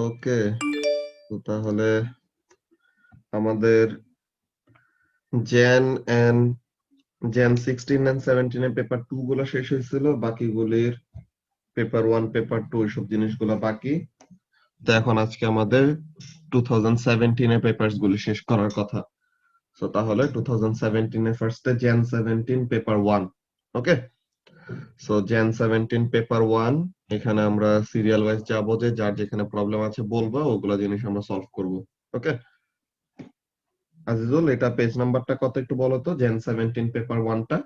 ওকে, তো তাহলে আমাদের জেন এন্ড জেন 16 এন্ড 17 এর পেপার 2 গুলো শেষ হয়েছিল, বাকিগুলির পেপার 1 পেপার 2 এইসব জিনিসগুলো বাকি। তো এখন আজকে আমাদের 2017 এর পেপারস গুলি শেষ করার কথা। সো তাহলে 2017 এর ফার্স্টে জেন 17 পেপার 1। ওকে, সো জেন 17 পেপার 1, এখানে আমরা সিরিয়াল ওয়াইজ যাবো, যে যার যেখানে প্রবলেম আছে বলবো, ওগুলা জিনিস আমরা সলভ করব। ওকে আজিজুল, এটা পেজ নাম্বারটা কত একটু বলো তো, জেন 17 পেপার 1 টা।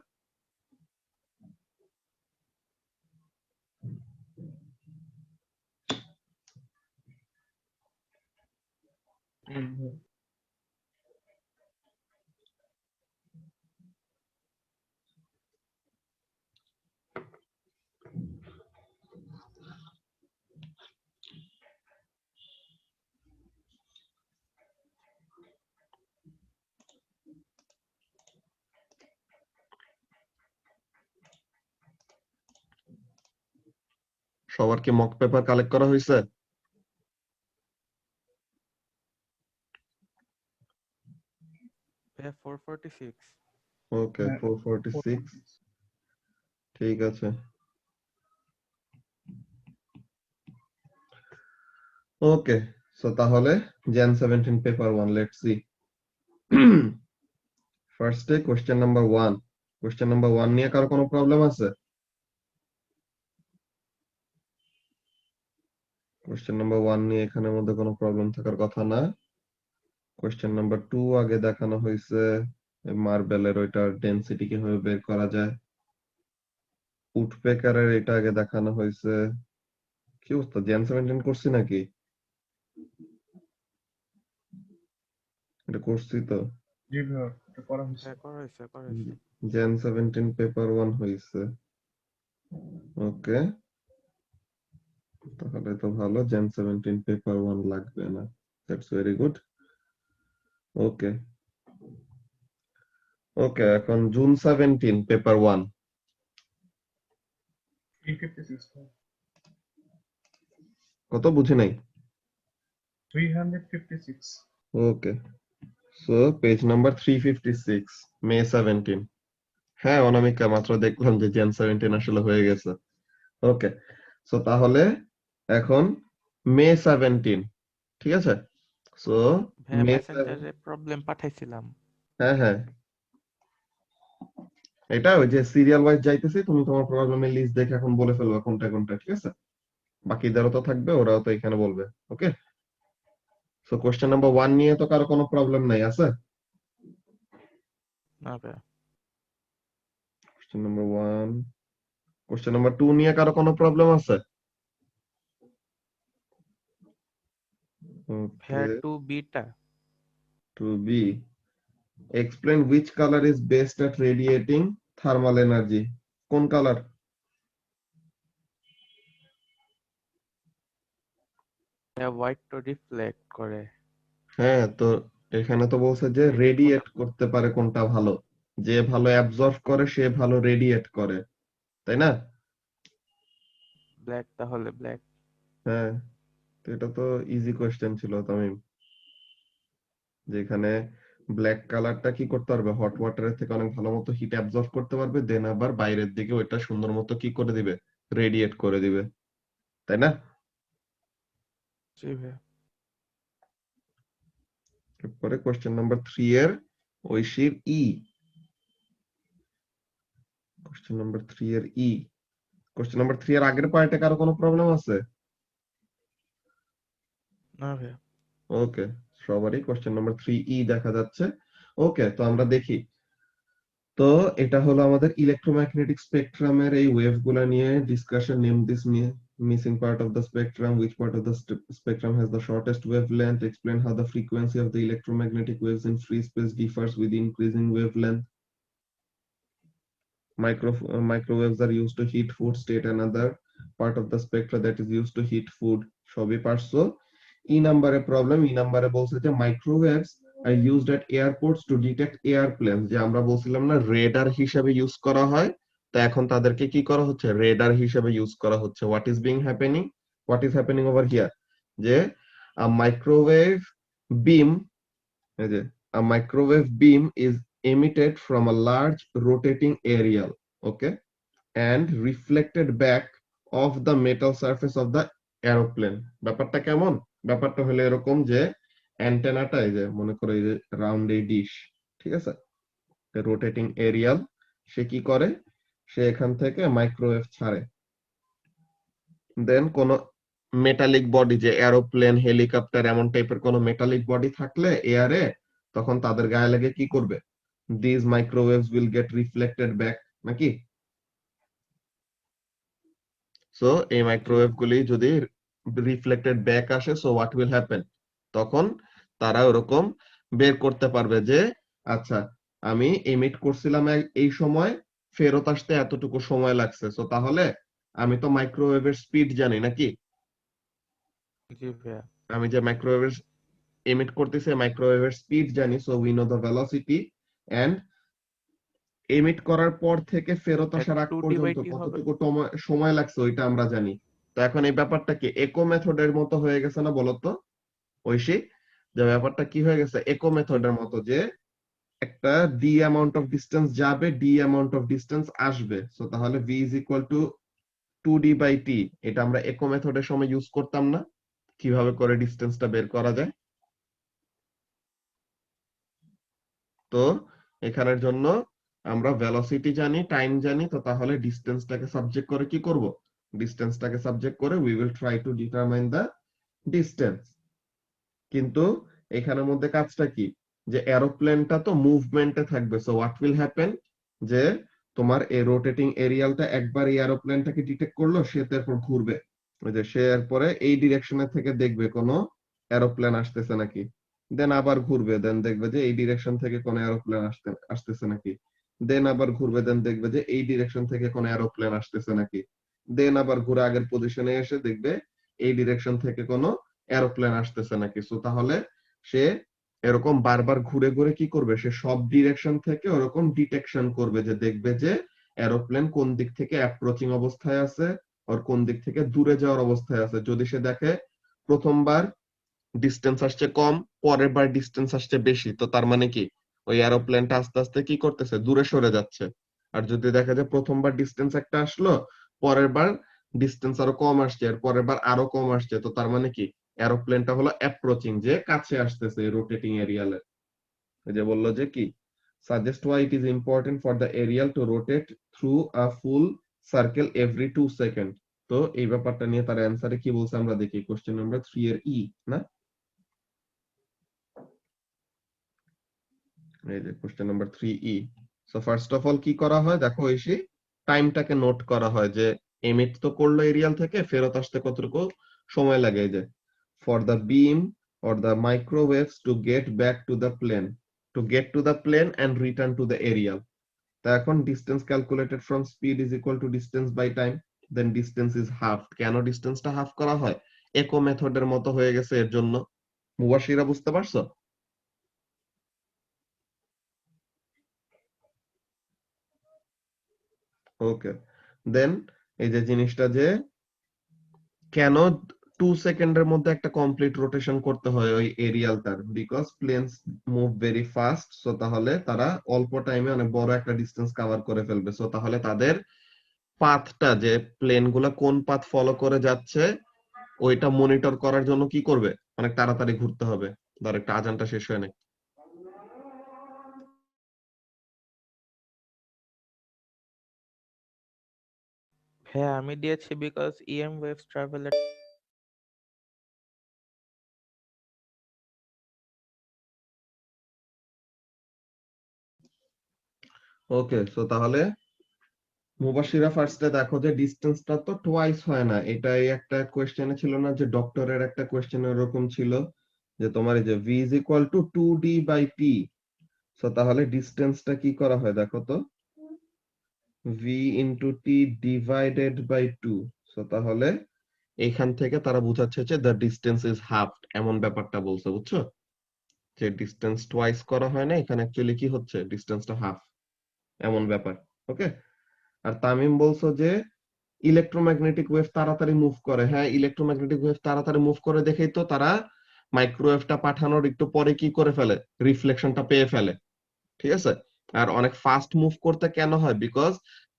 সবার কি মক পেপার কালেক্ট করা হয়েছে? Yeah, 446. ওকে, 446, ঠিক আছে। ওকে, সো তাহলে জেন 17 পেপার 1, লেটস সি। ফার্স্টে কোশ্চেন নাম্বার 1। কোশ্চেন নাম্বার 1 নিয়ে কারো কোনো প্রবলেম আছে? কোশ্চেন নাম্বার 1 নিয়ে এখানের মধ্যে কোনো প্রবলেম থাকার কথা না। কোশ্চেন নাম্বার 2 আগে দেখানো হয়েছে, মার্বেলের ওইটার ডেনসিটি কিভাবে বের করা যায়। উডপেকারের এটা আগে দেখানো হয়েছে। কি অবস্থা, জেন 17 করছি নাকি? এটা করছি তো। হ্যাঁ, করা হয়েছে। জেন 17 পেপার 1 হয়েছে। ওকে, তাহলে তো ভালো, জেন 17 পেপার 1 লাগবে না। That's very good. Okay okay, এখন জুন 17 পেপার 1। 356 কত বুঝি নাই। 356 ওকে, সো পেজ নাম্বার 356, মে 17। হ্যাঁ অনামিকা, মাত্র দেখলাম যে জেন 17 আসলে হয়ে গেছে। ওকে, সো তাহলে এখন মে 17, ঠিক আছে। সো হ্যাঁ, মে 7, মেসেঞ্জারে প্রবলেম পাঠাইছিলাম। হ্যাঁ হ্যাঁ, এটা ওই যে সিরিয়াল ওয়াইজ যাইতেছি, তুমি তোমার প্রবলেমের লিস্ট দেখে এখন বলে ফেলবা কোনটা কোনটা, ঠিক আছে। বাকিদেরও তো থাকবে, ওরাও তো এখানে বলবে। ওকে, সো কোশ্চেন নাম্বার 1 নিয়ে তো কারো কোনো প্রবলেম নাই আছে? না ভাইয়া। Question number 1। কোশ্চেন নাম্বার 2 নিয়ে কারো কোনো প্রবলেম আছে? ওকে, ভাইয়া 2B-টা। Two B, explain which color is best at radiating thermal energy। কোন কালার? ভাইয়া হোয়াইট তো রিফ্লেক্ট করে। হ্যাঁ, তো এখানে তো বলছে যে রেড রেডিয়েট কোনটা? করতে পারে কোনটা ভালো, যে ভালো অ্যাবজর্ব করে সে ভালো রেডিয়েট করে, তাই না? ব্ল্যাক, তাহলে ব্ল্যাক। হ্যাঁ, তো এটা তো ইজি কোয়েশ্চেন ছিল তামিম, যেখানে ব্ল্যাক কালারটা কি করতে পারবে, হট ওয়াটারের থেকে অনেক ভালো মতো হিট অ্যাবজর্ব করতে পারবে, দেন আবার বাইরের দিকে ওইটা সুন্দর মতো কি করে দিবে, রেডিয়েট করে দিবে, তাই না? জি ভাইয়া। এরপরে কোশ্চেন নাম্বার 3 এর ঐশীর ই। কোশ্চেন নাম্বার 3 এর ই। কোশ্চেন নাম্বার 3 এর আগের পার্টে কারো কোনো প্রবলেম আছে? না ভাইয়া। ওকে, সবারই কোশ্চেন নাম্বার 3 ই দেখা যাচ্ছে। ওকে, তো আমরা দেখি। তো এটা হলো আমাদের ইলেকট্রোম্যাগনেটিক স্পেকট্রামের এই ওয়েভ গুলা নিয়ে discussion. Name this missing part of the spectrum, which part of the spectrum has the shortest wavelength, explain how the frequency of the electromagnetic waves in free space differs with increasing wavelength, microwaves are used to heat food, state another part of the spectra that is used to heat food। সবই পারছো। ই নাম্বারে problem, ই নাম্বারে বলছে যে microwaves are used at airports to detect airplanes, যে আমরা বলছিলাম না রেডার হিসেবে ইউজ করা হয়, তো এখন তাদেরকে কি করা হচ্ছে, রেডার হিসেবে ইউজ করা হচ্ছে। What is happening over here, যে a microwave beam এই যে a microwave beam is emitted from a large rotating aerial, okay, and reflected back off the metal surface of the aeroplane. ব্যাপারটা কেমন? ব্যাপারটা হলো এরকম যে অ্যান্টেনাটা এই যে মনে করো এই যে রাউন্ড এই ডিশ, ঠিক আছে, রোটেটিং এরিয়াল, সে কি করে, সে এখান থেকে মাইক্রোওয়েভ ছাড়ে, দেন কোন মেটালিক বডি, যে এরোপ্লেন হেলিকপ্টার এমন টাইপের কোন মেটালিক বডি থাকলে এয়ারে, তখন তাদের গায়ে লাগে কি করবে, this microwaves will get reflected back, নাকি? সো এই জি মাইক্রোওয়েভ গুলি যদি রিফ্লেক্টেড ব্যাক আসে, সো হোয়াট উইল হ্যাপেন, তখন তারা ওরকম বের করতে পারবে যে আচ্ছা আমি এমিট করছিলাম এই সময়, ফেরত আসতে এতটুকু সময় লাগছে, সো তাহলে আমি তো মাইক্রোওয়েভের স্পিড জানি নাকি, জি ভাইয়া। আমি যে মাইক্রোওয়েভের এমিট করতেছে মাইক্রোওয়েভের স্পিড জানি, so we know the velocity, and emit করার পর থেকে ফেরত আসার আগ 2D বাই পর্যন্ত টি হবে। কতটুকু সময় লাগছে ওইটা আমরা জানি। তো এখন এই ব্যাপারটা কি একো মেথডের মতো হয়ে গেছে না বলতো ঐশী, যে ব্যাপারটা কি হয়ে গেছে একো জি মেথডের মতো, যে একটা ডি অ্যামাউন্ট অফ ডিস্টেন্স যাবে, ডি অ্যামাউন্ট অফ ডিস্টেন্স আসবে, সো তাহলে v is equal to 2d by t, এটা আমরা একো মেথডের সময় ইউজ করতাম না, কিভাবে করে ডিস্টেন্সটা বের করা যায়। তো এখানের জন্য আমরা ভেলোসিটি জানি, টাইম জানি, তো তাহলে ডিসটেন্সটাকে সাবজেক্ট করে কি করব, ডিসটেন্সটাকে সাবজেক্ট করে we will try to determine the distance. কিন্তু এখানের মধ্যে কাজটা কি, যে এরোপ্লেনটা তো মুভমেন্টে থাকবে, সো হোয়াট উইল হ্যাপেন, যে তোমার এই রোটেটিং এরিয়ালটা একবার এই এরোপ্লেনটাকে ডিটেক্ট করলো, সে তারপর ঘুরবে, ওই যে সে এরপরে এই ডিরেকশনে থেকে দেখবে কোনো এরোপ্লেন আসতেছে নাকি, দেন আবার ঘুরবে, দেন দেখবে যে এই ডিরেকশন থেকে কোনো এরোপ্লেন আসতেছে নাকি, দেন আবার ঘুরবে, দেন দেখবে যে এই ডিরেকশন থেকে কোনো এরোপ্লেন আসতেছে নাকি, দেন আবার ঘুরে আগের পজিশনে এসে দেখবে এই ডিরেকশন থেকে কোনো এরোপ্লেন আসতেছে নাকি। সো তাহলে সে এরকম বারবার ঘুরে ঘুরে কি করবে, সে সব ডিরেকশন থেকে ওরকম ডিটেকশন করবে, যে দেখবে যে এরোপ্লেন কোন দিক থেকে অ্যাপ্রোচিং অবস্থায় আছে আর কোন দিক থেকে দূরে যাওয়ার অবস্থায় আছে। যদি সে দেখে প্রথমবার ডিস্টেন্স আসছে কম, পরের বার ডিস্টেন্স আসছে বেশি, তো তার মানে কি ওই এরোপ্লেনটা আস্তে আস্তে কি করতেছে, দূরে সরে যাচ্ছে। আর যদি দেখা যায় প্রথমবার ডিস্টেন্স একটা আসলো, পরের বার ডিস্টেন্স আরো কম আসছে, আর পরের বার আরো কম আসছে, তো তার মানে কি এরোপ্লেনটা হলো অ্যাপ্রোচিং, যে কাছে আসতেছে রোটেটিং এরিয়ালে। এই যে বললো যে কি, suggest why it is important for the aerial to rotate through a full circle every 2 seconds। তো এই ব্যাপারটা নিয়ে তার অ্যান্সারে কি বলছে আমরা দেখি, কোশ্চেন নাম্বার 3 এর ই না, এই যে question number 3 E. So first of all কি করা হয় দেখো, এসে টাইমটাকে নোট করা হয়, যে এমিট তো করলো এরিয়াল থেকে, ফেরত আসতে কতটুকু সময় লাগে। এই যে for the beam or the microwaves to get back to the plane, to get to the plane and return to the aerial। তা এখন distance calculated from speed is equal to distance by time, then distance is half। কেন ডিস্টেন্সটা half করা হয়, একো মেথডের মতো হয়ে গেছে এর জন্য। মুবাশিরা বুঝতে পারছো? ওকে, দেন এই যে জিনিসটা, যে কেন 2 সেকেন্ডের মধ্যে একটা কমপ্লিট রোটেশন করতে হয় ওই এরিয়ালটার, because planes move very fast, so তাহলে তারা অল্প টাইমে অনেক বড় একটা ডিস্টেন্স কভার করে ফেলবে, সো তাহলে তাদের পাথটা, যে প্লেন গুলা কোন পাথ ফলো করে যাচ্ছে ওইটা মনিটর করার জন্য কি করবে, অনেক তাড়াতাড়ি ঘুরতে হবে। ধর একটা আজানটা শেষ হয় না। ভাইয়া আমি দিয়েছি because EM waves travel at okay, so তাহলে মুবাশিরা ফার্স্টে দেখো যে ডিস্টেন্সটা তো টোয়াইস হয় না, এটাই একটা কোয়েশ্চেনে ছিল না, যে ডক্টরের একটা কোয়েশ্চেন এরকম ছিল, যে তোমার এই যে v is equal to 2d by t, so তাহলে ডিস্টেন্সটা কি করা হয় দেখো তো, v into t divided by 2। So তাহলে এইখান থেকে তারা বুঝাচ্ছে যে the distance is half, এমন ব্যাপারটা বলছে, বুঝছো, যে ডিস্টেন্স টোয়াইস করা হয় না, এখানে অ্যাকচুয়ালি কি হচ্ছে, ডিস্টেন্সটা হাফ, এমন ব্যাপার। ওকে, আর তামিম বলছো যে ইলেকট্রোম্যাগনেটিক ওয়েভ তাড়াতাড়ি মুভ করে, হ্যাঁ ইলেকট্রোম্যাগনেটিক ওয়েভ তাড়াতাড়ি মুভ করে দেখেই তো তারা মাইক্রোওয়েভটা পাঠানোর একটু পরে কি করে ফেলে, রিফ্লেকশনটা পেয়ে ফেলে। ঠিক আছে? আর অনেক ফাস্ট মুভ করতে কেন হয়, বিকজ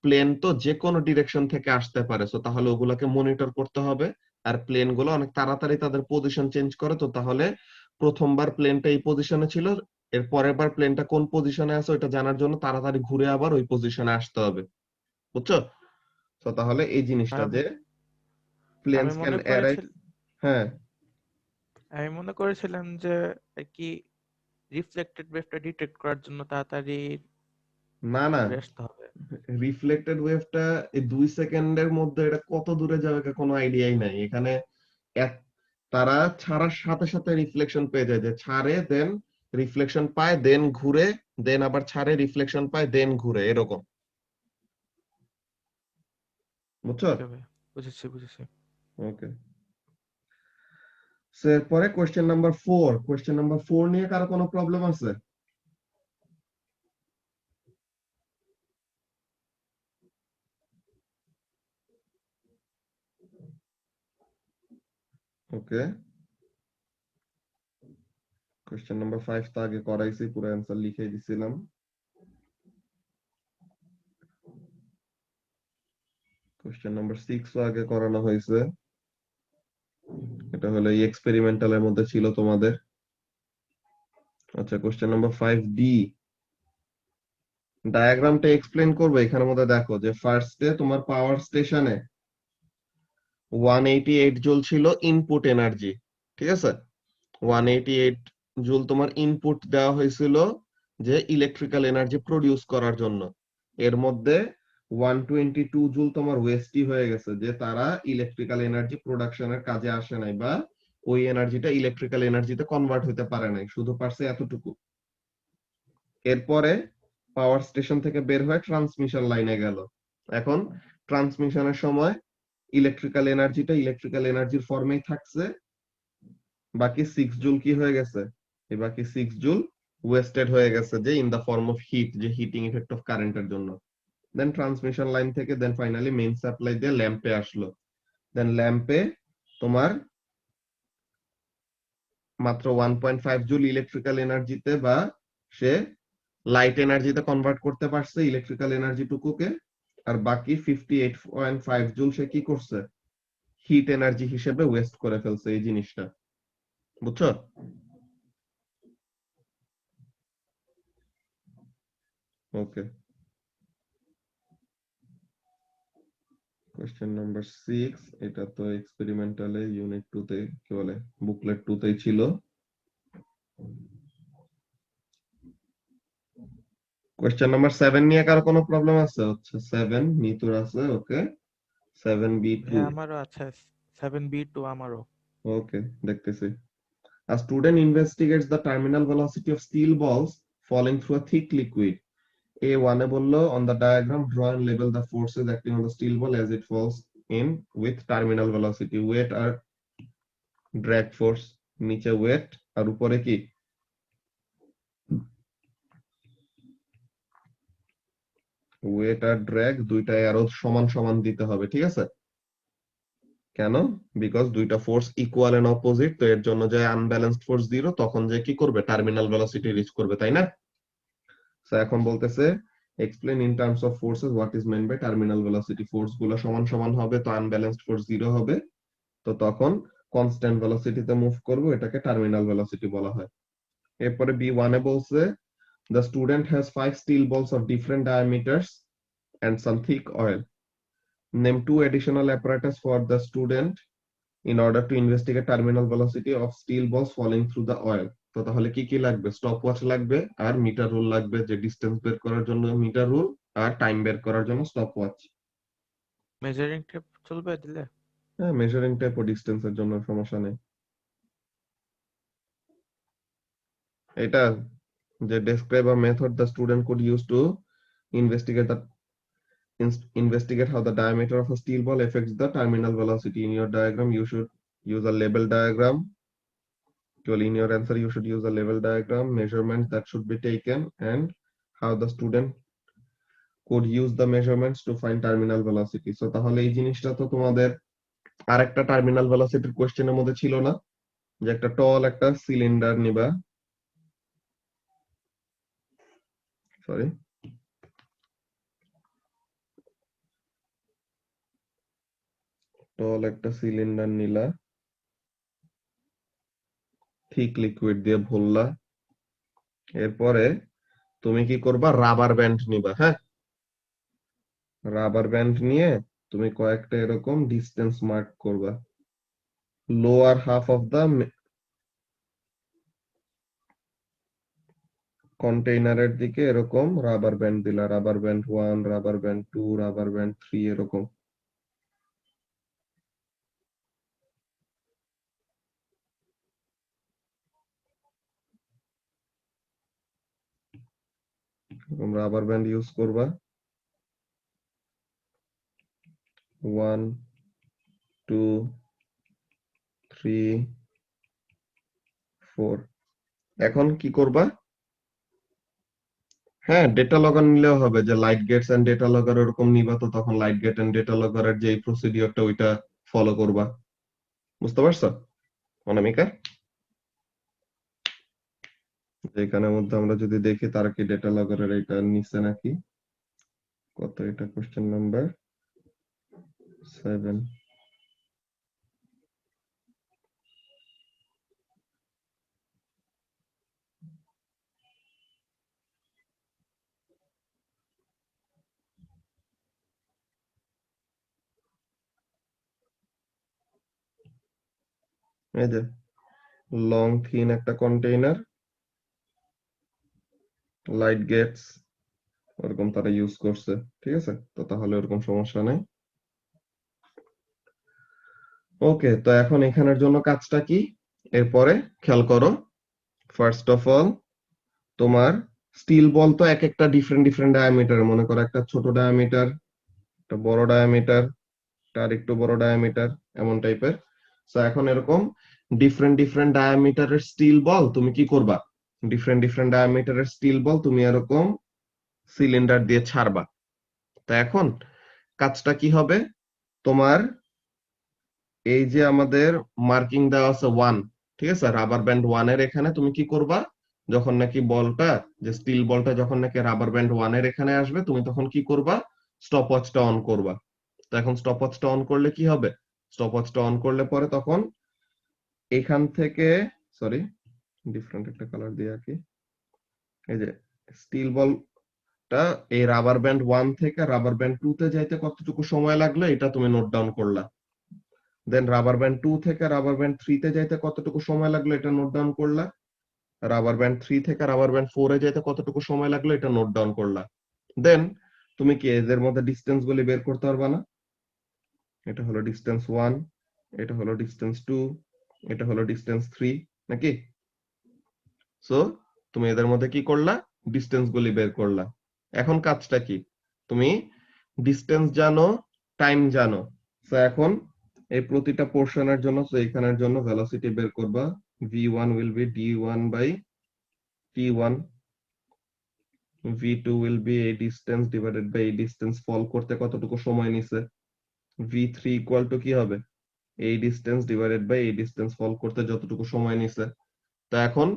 প্লেন তো যে কোনো ডিরেকশন থেকে আসতে পারে, সো তাহলে ওগুলাকে মনিটর করতে হবে। আর প্লেন গুলো অনেক তাড়াতাড়ি তাদের পজিশন চেঞ্জ করে, তো তাহলে প্রথমবার প্লেনটা এই পজিশনে ছিল, এর পরের বার প্লেনটা কোন পজিশনে আছে ওটা জানার জন্য তাড়াতাড়ি ঘুরে আবার ওই পজিশনে আসতে হবে। বুঝছো? তো তাহলে এই জিনিসটা যে আমি প্লেনস ক্যান মনে অ্যারাইভ। করেছিল হ্যাঁ। আমি মনে করেছিলাম যে আর কি রিফ্লেক্টেড ওয়েভটা ডিটেক্ট করার জন্য তাড়াতাড়ি না না, ঘুরে আসতে হবে। রিফ্লেক্টেড ওয়েভটা এই 2 সেকেন্ডের মধ্যে এটা কত দূরে যাবে কোনো আইডিয়াই নাই এখানে। এক, তারা ছাড়ার সাথে সাথে রিফ্লেকশন পেয়ে যায়, যে ছাড়ে দেন রিফ্লেকশন পায় দেন ঘুরে, দেন আবার ছাড়ে রিফ্লেকশন পায় দেন ঘুরে, এরকম। বুঝছো? ওকে ভাই, বুঝেছি বুঝেছি। ওকে। এরপরে কোয়েশ্চেন নাম্বার 4 নিয়ে কারো কোনো প্রবলেম আছে? ওকে। কোয়েশ্চেন নাম্বার 5 তো আগে করাইছি, পুরো অ্যান্সার লিখে দিছিলাম। কোয়েশ্চেন নাম্বার 6 ও আগে করানো হয়েছে, এটা হলো এই এক্সপেরিমেন্টালের মধ্যে ছিল তোমাদের। আচ্ছা, কোয়েশ্চেন নাম্বার 5D, ডায়াগ্রামটা এক্সপ্লেন করবে। এখানের মধ্যে দেখো যে ফার্স্টে তোমার পাওয়ার স্টেশনে 188 জুল ছিল ইনপুট এনার্জি। ঠিক আছে? 188 জুল তোমার ইনপুট দেওয়া হয়েছিল যে ইলেকট্রিক্যাল এনার্জি প্রডিউস করার জন্য। এর মধ্যে 122 জুল তোমার ওয়েস্টই হয়ে গেছে, যে তারা ইলেকট্রিক্যাল এনার্জি প্রোডাকশনের কাজে আসে নাই, বা ওই এনার্জিটা ইলেকট্রিক্যাল এনার্জিতে কনভার্ট হতে পারে নাই, শুধু পারছে এতটুকু। এরপরে পাওয়ার স্টেশন থেকে বের হয়ে ট্রান্সমিশন লাইনে গেল। এখন ট্রান্সমিশনের সময় ইলেকট্রিক্যাল এনার্জির ফর্মেই থাকছে, বাকি 6 জুল কি হয়ে গেছে, এই বাকি 6 জুল ওয়েস্টেড হয়ে গেছে, যে in the form of heat, যে হিটিং ইফেক্ট অফ কারেন্টের জন্য। দেন ট্রান্সমিশন লাইন থেকে দেন ফাইনালি মেইন সাপ্লাই দিয়ে ল্যাম্পে আসলো। দেন ল্যাম্পে তোমার মাত্র 1.5 জুল ইলেকট্রিক্যাল এনার্জিতে, বা সে লাইট এনার্জিতে কনভার্ট করতে পারছে ইলেকট্রিক্যাল এনার্জি টুকুকে। আর বাকি 58.5 জুল সে কি করছে, হিট এনার্জি হিসেবে ওয়েস্ট করে ফেলছে এই জিনিসটা। বুঝছো? ওকে। কোয়েশ্চেন নাম্বার 6, এটা তো এক্সপেরিমেন্টালে ইউনিট 2 তে, কি বলে, বুকলেট 2 তেই ছিল। কোয়েশ্চেন নাম্বার 7 নিয়ে কারো কোনো প্রবলেম আছে? হচ্ছে 7 নিতুর আছে। ওকে। 7B2। হ্যাঁ আমারও আছে, 7B2 আমারও। ওকে, দেখতেছি। A student investigates the terminal velocity of steel balls falling through a thick liquid. A1 এ বললো, on the diagram draw and label the forces acting on the steel ball as it falls in with terminal velocity. Weight R drag force, নিচে weight আর উপরে কি, wait আর drag দুইটাই আরো সমান সমান দিতে হবে। ঠিক আছে? কেন? বিকজ দুইটা ফোর্স ইকুয়াল এন্ড অপোজিট, তো এর জন্য যে আনব্যালেন্সড ফোর্স দিল তখন যে কি করবে, টার্মিনাল ভেলোসিটি রিচ করবে, তাই না? সো এখন বলতেছে explain in terms of forces what is meant by terminal velocity. Force গুলো সমান সমান হবে, তো আনব্যালেন্সড ফোর্স 0 হবে, তো তখন কনস্ট্যান্ট ভেলোসিটিতে মুভ করবে, এটাকে টার্মিনাল ভেলোসিটি বলা হয়। এরপরে B1 এ বলছে the student has 5 steel balls of different diameters and some thick oil. Name 2 additional apparatus for the student in order to investigate terminal velocity of steel balls falling through the oil. তো তাহলে কি কি লাগবে? Stop watch লাগবে, আর metre rule লাগবে, যে distance বের করার জন্য মিটার রুল, আর টাইম বের করার জন্য স্টপ ওয়াচ। মেজারিং টেপ চলবে দিলে? হ্যাঁ, মেজারিং টেপ ও ডিসটেন্সের জন্য সমস্যা নেই। এটা যে describe a method the student could use to investigate the investigate how the diameter of a steel ball affects the terminal velocity. In your diagram you should use a label diagram. Well, in your answer you should use a level diagram, measurements that should be taken, and how the student could use the measurements to find terminal velocity. So তাহলে এই জিনিসটা তো তোমাদের আরেকটা terminal ভেলোসিটির কোশ্চেনের মধ্যে ছিল না? যে একটা টল একটা সিলিন্ডার নিবা, সরি, টল একটা সিলিন্ডার নিলা, থিক লিকুইড দিয়ে ভরলা, এরপরে তুমি কি করবা, রাবার ব্যান্ড নিবা। হ্যাঁ, রাবার ব্যান্ড নিয়ে তুমি কয়েকটা এরকম ডিস্টেন্স মার্ক করবা, লোয়ার হাফ অফ দা কন্টেইনারের দিকে এরকম রাবার ব্যান্ড দিলা, rubber band 1, rubber band 2, rubber band 3, এরকম। রাবার ব্যান্ড ইউজ করবা 1, 2, 3, 4। এখন কি করবা, হ্যাঁ ডেটা লগার নিলেও হবে, যে লাইট গেটস এন্ড ডেটা লগার এরকম নিবা, তো তখন লাইট গেট এন্ড ডেটা লগারের যে প্রসিডিওরটা ওইটা ফলো করবা। বুঝতে পারছো অনামিকা? এখানের মধ্যে আমরা যদি দেখি তার কি ডেটা লগারের এটা নিচে নাকি, কত এটা, কোশ্চেন নাম্বার 7। এই যে লং থিন একটা কন্টেইনার, লাইট গেটস ওরকম তারা ইউজ করছে। ঠিক আছে, তো তাহলে ওরকম সমস্যা নাই। ওকে, তো এখন এখানের জন্য কাজটা কি, এরপরে খেয়াল করো। ফার্স্ট অফ অল, তোমার স্টিল বল তো এক একটা ডিফারেন্ট ডিফারেন্ট ডায়ামিটার, মনে করো একটা ছোট ডায়ামিটার, একটা বড় ডায়ামিটার, তার একটু বড় ডায়ামিটার, এমন টাইপের। তো এখন এরকম ডিফারেন্ট ডিফারেন্ট ডায়ামিটারের স্টিল বল তুমি কি করবা, ডিফারেন্ট ডিফারেন্ট ডায়ামিটারের স্টিল বল তুমি এরকম সিলিন্ডার দিয়ে ছাড়বা। তো এখন কাজটা কি হবে, তোমার এই যে আমাদের মার্কিং দেওয়া আছে 1, ঠিক আছে, রাবার ব্যান্ড 1 এর এখানে তুমি কি করবা, যখন নাকি বলটা, যে স্টিল বলটা যখন নাকি রাবার ব্যান্ড 1 এর এখানে আসবে, তুমি তখন কি করবা, স্টপওয়াচটা অন করবা। তো এখন স্টপওয়াচটা অন করলে কি হবে, স্টপওয়াচটা অন করলে পরে তখন এখান থেকে, সরি ডিফারেন্ট একটা কালার দিয়ে আঁকি, এই যে স্টিল বলটা এই রাবার ব্যান্ড 1 থেকে রাবার ব্যান্ড 2 তে যাইতে কতটুকু সময় লাগলো এটা তুমি নোট ডাউন করলা। দেন রাবার ব্যান্ড 2 থেকে রাবার ব্যান্ড 3 তে যাইতে কতটুকু সময় লাগলো এটা নোট ডাউন করলা। রাবার ব্যান্ড 3 থেকে রাবার ব্যান্ড 4 এ যাইতে কতটুকু সময় লাগলো এটা নোট ডাউন করলা। দেন তুমি কি এদের মধ্যে ডিসটেন্স গুলি বের করতে পারবা না, এটা হলো ডিসটেন্স 1, এটা হলো ডিসটেন্স 2, এটা হলো ডিসটেন্স 3, নাকি? সো তুমি এদের মধ্যে কি করলা, ডিসটেন্স গুলি বের করলা। এখন কাজটা কি, তুমি ডিসটেন্স জানো, টাইম জানো। সো এখন এই প্রতিটা পোর্শনের জন্য, সো এখানের জন্য ভেলোসিটি বের করবা, v1 will be d1 by t1, v2 will be এই ডিসটেন্স ডিভাইডেড বাই এই ডিসটেন্স ফল করতে কতটুকু সময় নিছে, v3 ইকুয়াল টু কি হবে, এই ডিসটেন্স ডিভাইডেড বাই এই ডিসটেন্স ফল করতে যতটুকু সময় নিছে। তো এখন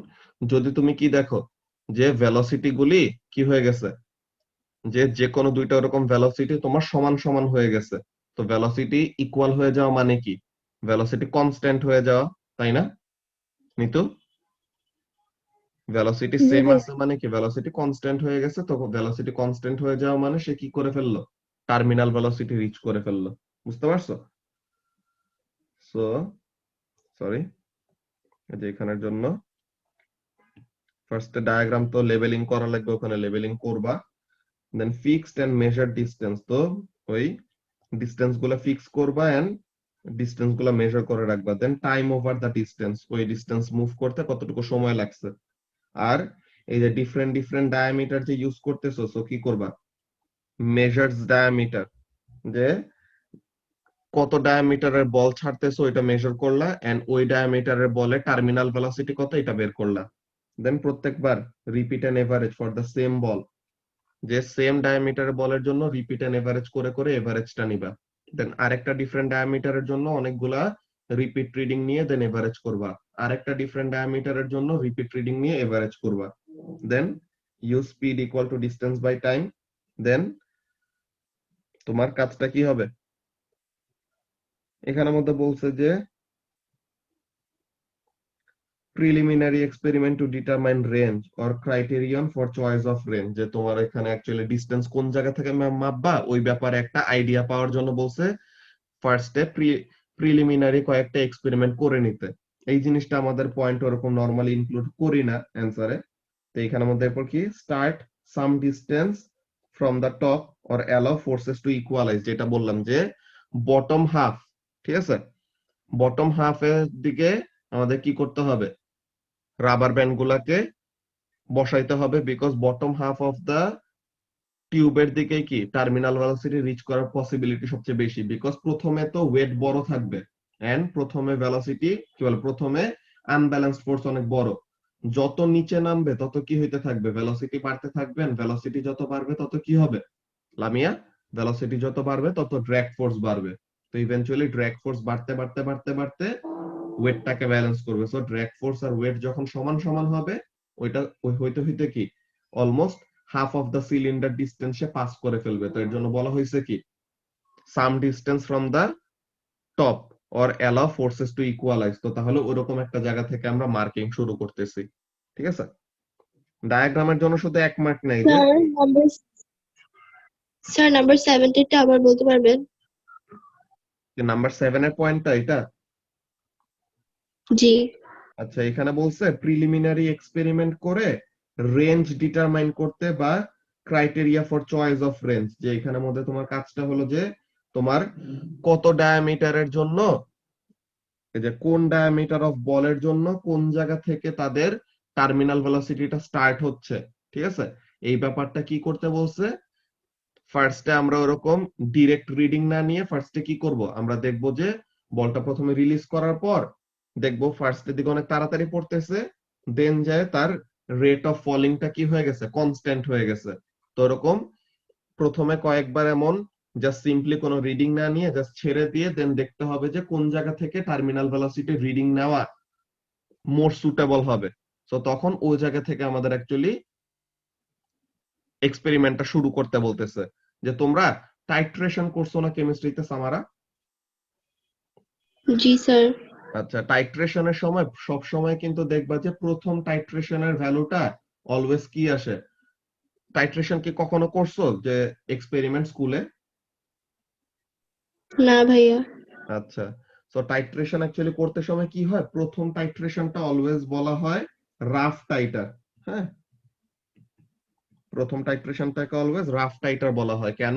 যদি তুমি কি দেখো, যে ভেলোসিটি গুলি কি হয়ে গেছে, যে যে কোনো দুইটা এরকম ভেলোসিটি তোমার সমান সমান হয়ে গেছে। তো ভেলোসিটি ইকুয়াল হয়ে যাওয়া মানে কি, ভেলোসিটি কনস্ট্যান্ট হয়ে যাওয়া, তাই না নিতু? ভেলোসিটি জি সেম ভাইয়া। আছে মানে কি, ভেলোসিটি কনস্ট্যান্ট হয়ে গেছে, তো ভেলোসিটি কনস্ট্যান্ট হয়ে যাওয়া মানে সে কি করে ফেললো, টার্মিনাল ভেলোসিটি রিচ করে ফেললো। বুঝতে পারছো? সো সরি, যে এখানের জন্য ফার্স্টে ডায়াগ্রাম তো লেবেলিং করা লাগবে, ওখানে লেবেলিং করবা। দেন ফিক্সড এন্ড মেজার ডিসটেন্স, তো ওই ডিসটেন্স গুলা ফিক্স করবা এন্ড ডিসটেন্স গুলা মেজার করে রাখবা। দেন টাইম ওভার দা ডিসটেন্স, ওই ডিসটেন্স মুভ করতে কতটুকু সময় লাগছে। আর এই যে ডিফারেন্ট ডিফারেন্ট ডায়ামিটার যে ইউজ করতেছো, সো কি করবা, মেজার্স ডায়ামিটার, যে কত ডায়ামিটারের বল ছাড়তেছো ওইটা মেজার করলা, এন্ড ওই ডায়ামিটারের বলে টার্মিনাল ভেলোসিটি কত এটা বের করলা। দেন প্রত্যেকবার repeat and average for the same ball, যে সেম ডায়ামিটারের বলের জন্য রিপিট এন্ড এভারেজ করে করে এভারেজটা নিবা। দেন আরেকটা ডিফারেন্ট ডায়ামিটারের জন্য অনেকগুলা রিপিট রিডিং নিয়ে দেন এভারেজ করবা, আরেকটা ডিফারেন্ট ডায়ামিটারের জন্য রিপিট রিডিং নিয়ে এভারেজ করবা, then use speed equal to distance by time, then তোমার কাজটা কি হবে? এখানের মধ্যে বলছে যে preliminary experiment to determine range or criterion for choice of range, যে তোমার এখানে অ্যাকচুয়ালি ডিসটেন্স কোন জায়গা থেকে মাপবা ওই ব্যাপারে একটা আইডিয়া পাওয়ার জন্য বলছে ফার্স্টে প্রিলিমিনারি কয়েকটা এক্সপেরিমেন্ট করে নিতে। এই জিনিসটা আমাদের পয়েন্ট ওরকম নরমালি ইনক্লুড করি না অ্যান্সারে। তো এখানের মধ্যে এরপর কি start some distance from the top or allow forces to equalise, যেটা বললাম যে বটম হাফ, ঠিক আছে, বটম হাফের দিকে আমাদের কি করতে হবে, রাবার ব্যান্ড গুলাকে বসাইতে হবে, because bottom half of the টিউবের দিকে কি টার্মিনাল ভেলোসিটি রিচ করার পসিবিলিটি সবচেয়ে বেশি, বিকজ প্রথমে তো ওয়েট বড় থাকবে এন্ড প্রথমে ভেলোসিটি কি বলে প্রথমে আনব্যালেন্সড ফোর্স অনেক বড়, যত নিচে নামবে তত কি হইতে থাকবে, ভেলোসিটি বাড়তে থাকবে, ভেলোসিটি যত বাড়বে তত কি হবে লামিয়া, ভেলোসিটি যত বাড়বে তত ড্র্যাগ ফোর্স বাড়বে, তো ইভেন্চুয়ালি ড্র্যাগ ফোর্স বাড়তে বাড়তে বাড়তে বাড়তে ওয়েটটাকে ব্যালেন্স করবে। সো ড্র্যাগ ফোর্স আর ওয়েট যখন সমান সমান হবে ওইটা হইতে হইতে কি almost half of the cylinder ডিস্টেন্সে পাস করে ফেলবে। তো এর জন্য বলা হয়েছে কি some distance from the top or allow forces to equalise. তো তাহলে ওরকম একটা জায়গা থেকে আমরা মার্কিং শুরু করতেছি, ঠিক আছে। ডায়াগ্রামের জন্য শুধু 1 মার্ক নেই যে স্যার নাম্বার 70 টা আবার বলতে পারবেন? নাম্বার 7 এর পয়েন্টটা এটা। জি। আচ্ছা, এখানে বলছে প্রিলিমিনারি এক্সপেরিমেন্ট করে রেঞ্জ ডিটারমাইন করতে বা criteria for choice of range, যে এখানের মধ্যে তোমার কাজটা হলো যে তোমার কত ডায়ামিটারের জন্য, এই যে কোন ডায়ামিটার অফ বলের জন্য কোন জায়গা থেকে তাদের টার্মিনাল ভেলোসিটিটা স্টার্ট হচ্ছে, ঠিক আছে, এই ব্যাপারটা কি করতে বলছে। ফার্স্টে আমরা ওরকম ডিরেক্ট রিডিং না নিয়ে ফার্স্টে কি করব, আমরা দেখব যে বলটা প্রথমে রিলিজ করার পর দেখবো ফার্স্টের দিকে অনেক তাড়াতাড়ি পড়তেছে, দেন যায় তার রেট অফ ফলিংটা কি হয়ে গেছে, কনস্ট্যান্ট হয়ে গেছে। তো এরকম প্রথমে কয়েকবার এমন জাস্ট সিম্পলি কোনো রিডিং না নিয়ে জাস্ট ছেড়ে দিয়ে দেন দেখতে হবে যে কোন জায়গা থেকে টার্মিনাল ভেলোসিটি রিডিং নেওয়া মোর সুটেবল হবে। তো তখন ওই জায়গা থেকে আমাদের অ্যাকচুয়ালি এক্সপেরিমেন্টটা শুরু করতে বলতেছে। যে তোমরা টাইট্রেশন করছো না কেমিস্ট্রিতে সামারা? জি স্যার। আচ্ছা, টাইট্রেশনের সময় সব সময় কিন্তু দেখবা যে প্রথম টাইট্রেশনের ভ্যালুটা অলওয়েজ কি আসে। টাইট্রেশন কি কখনো করছো যে এক্সপেরিমেন্ট স্কুলে? না ভাইয়া। আচ্ছা, তো টাইট্রেশন অ্যাকচুয়ালি করতে সময় কি হয়, প্রথম টাইট্রেশনটা অলওয়েজ বলা হয় রাফ টাইটার। হ্যাঁ, প্রথম টাইট্রেশনটাকে অলওয়েজ রাফ টাইটার বলা হয়। কেন?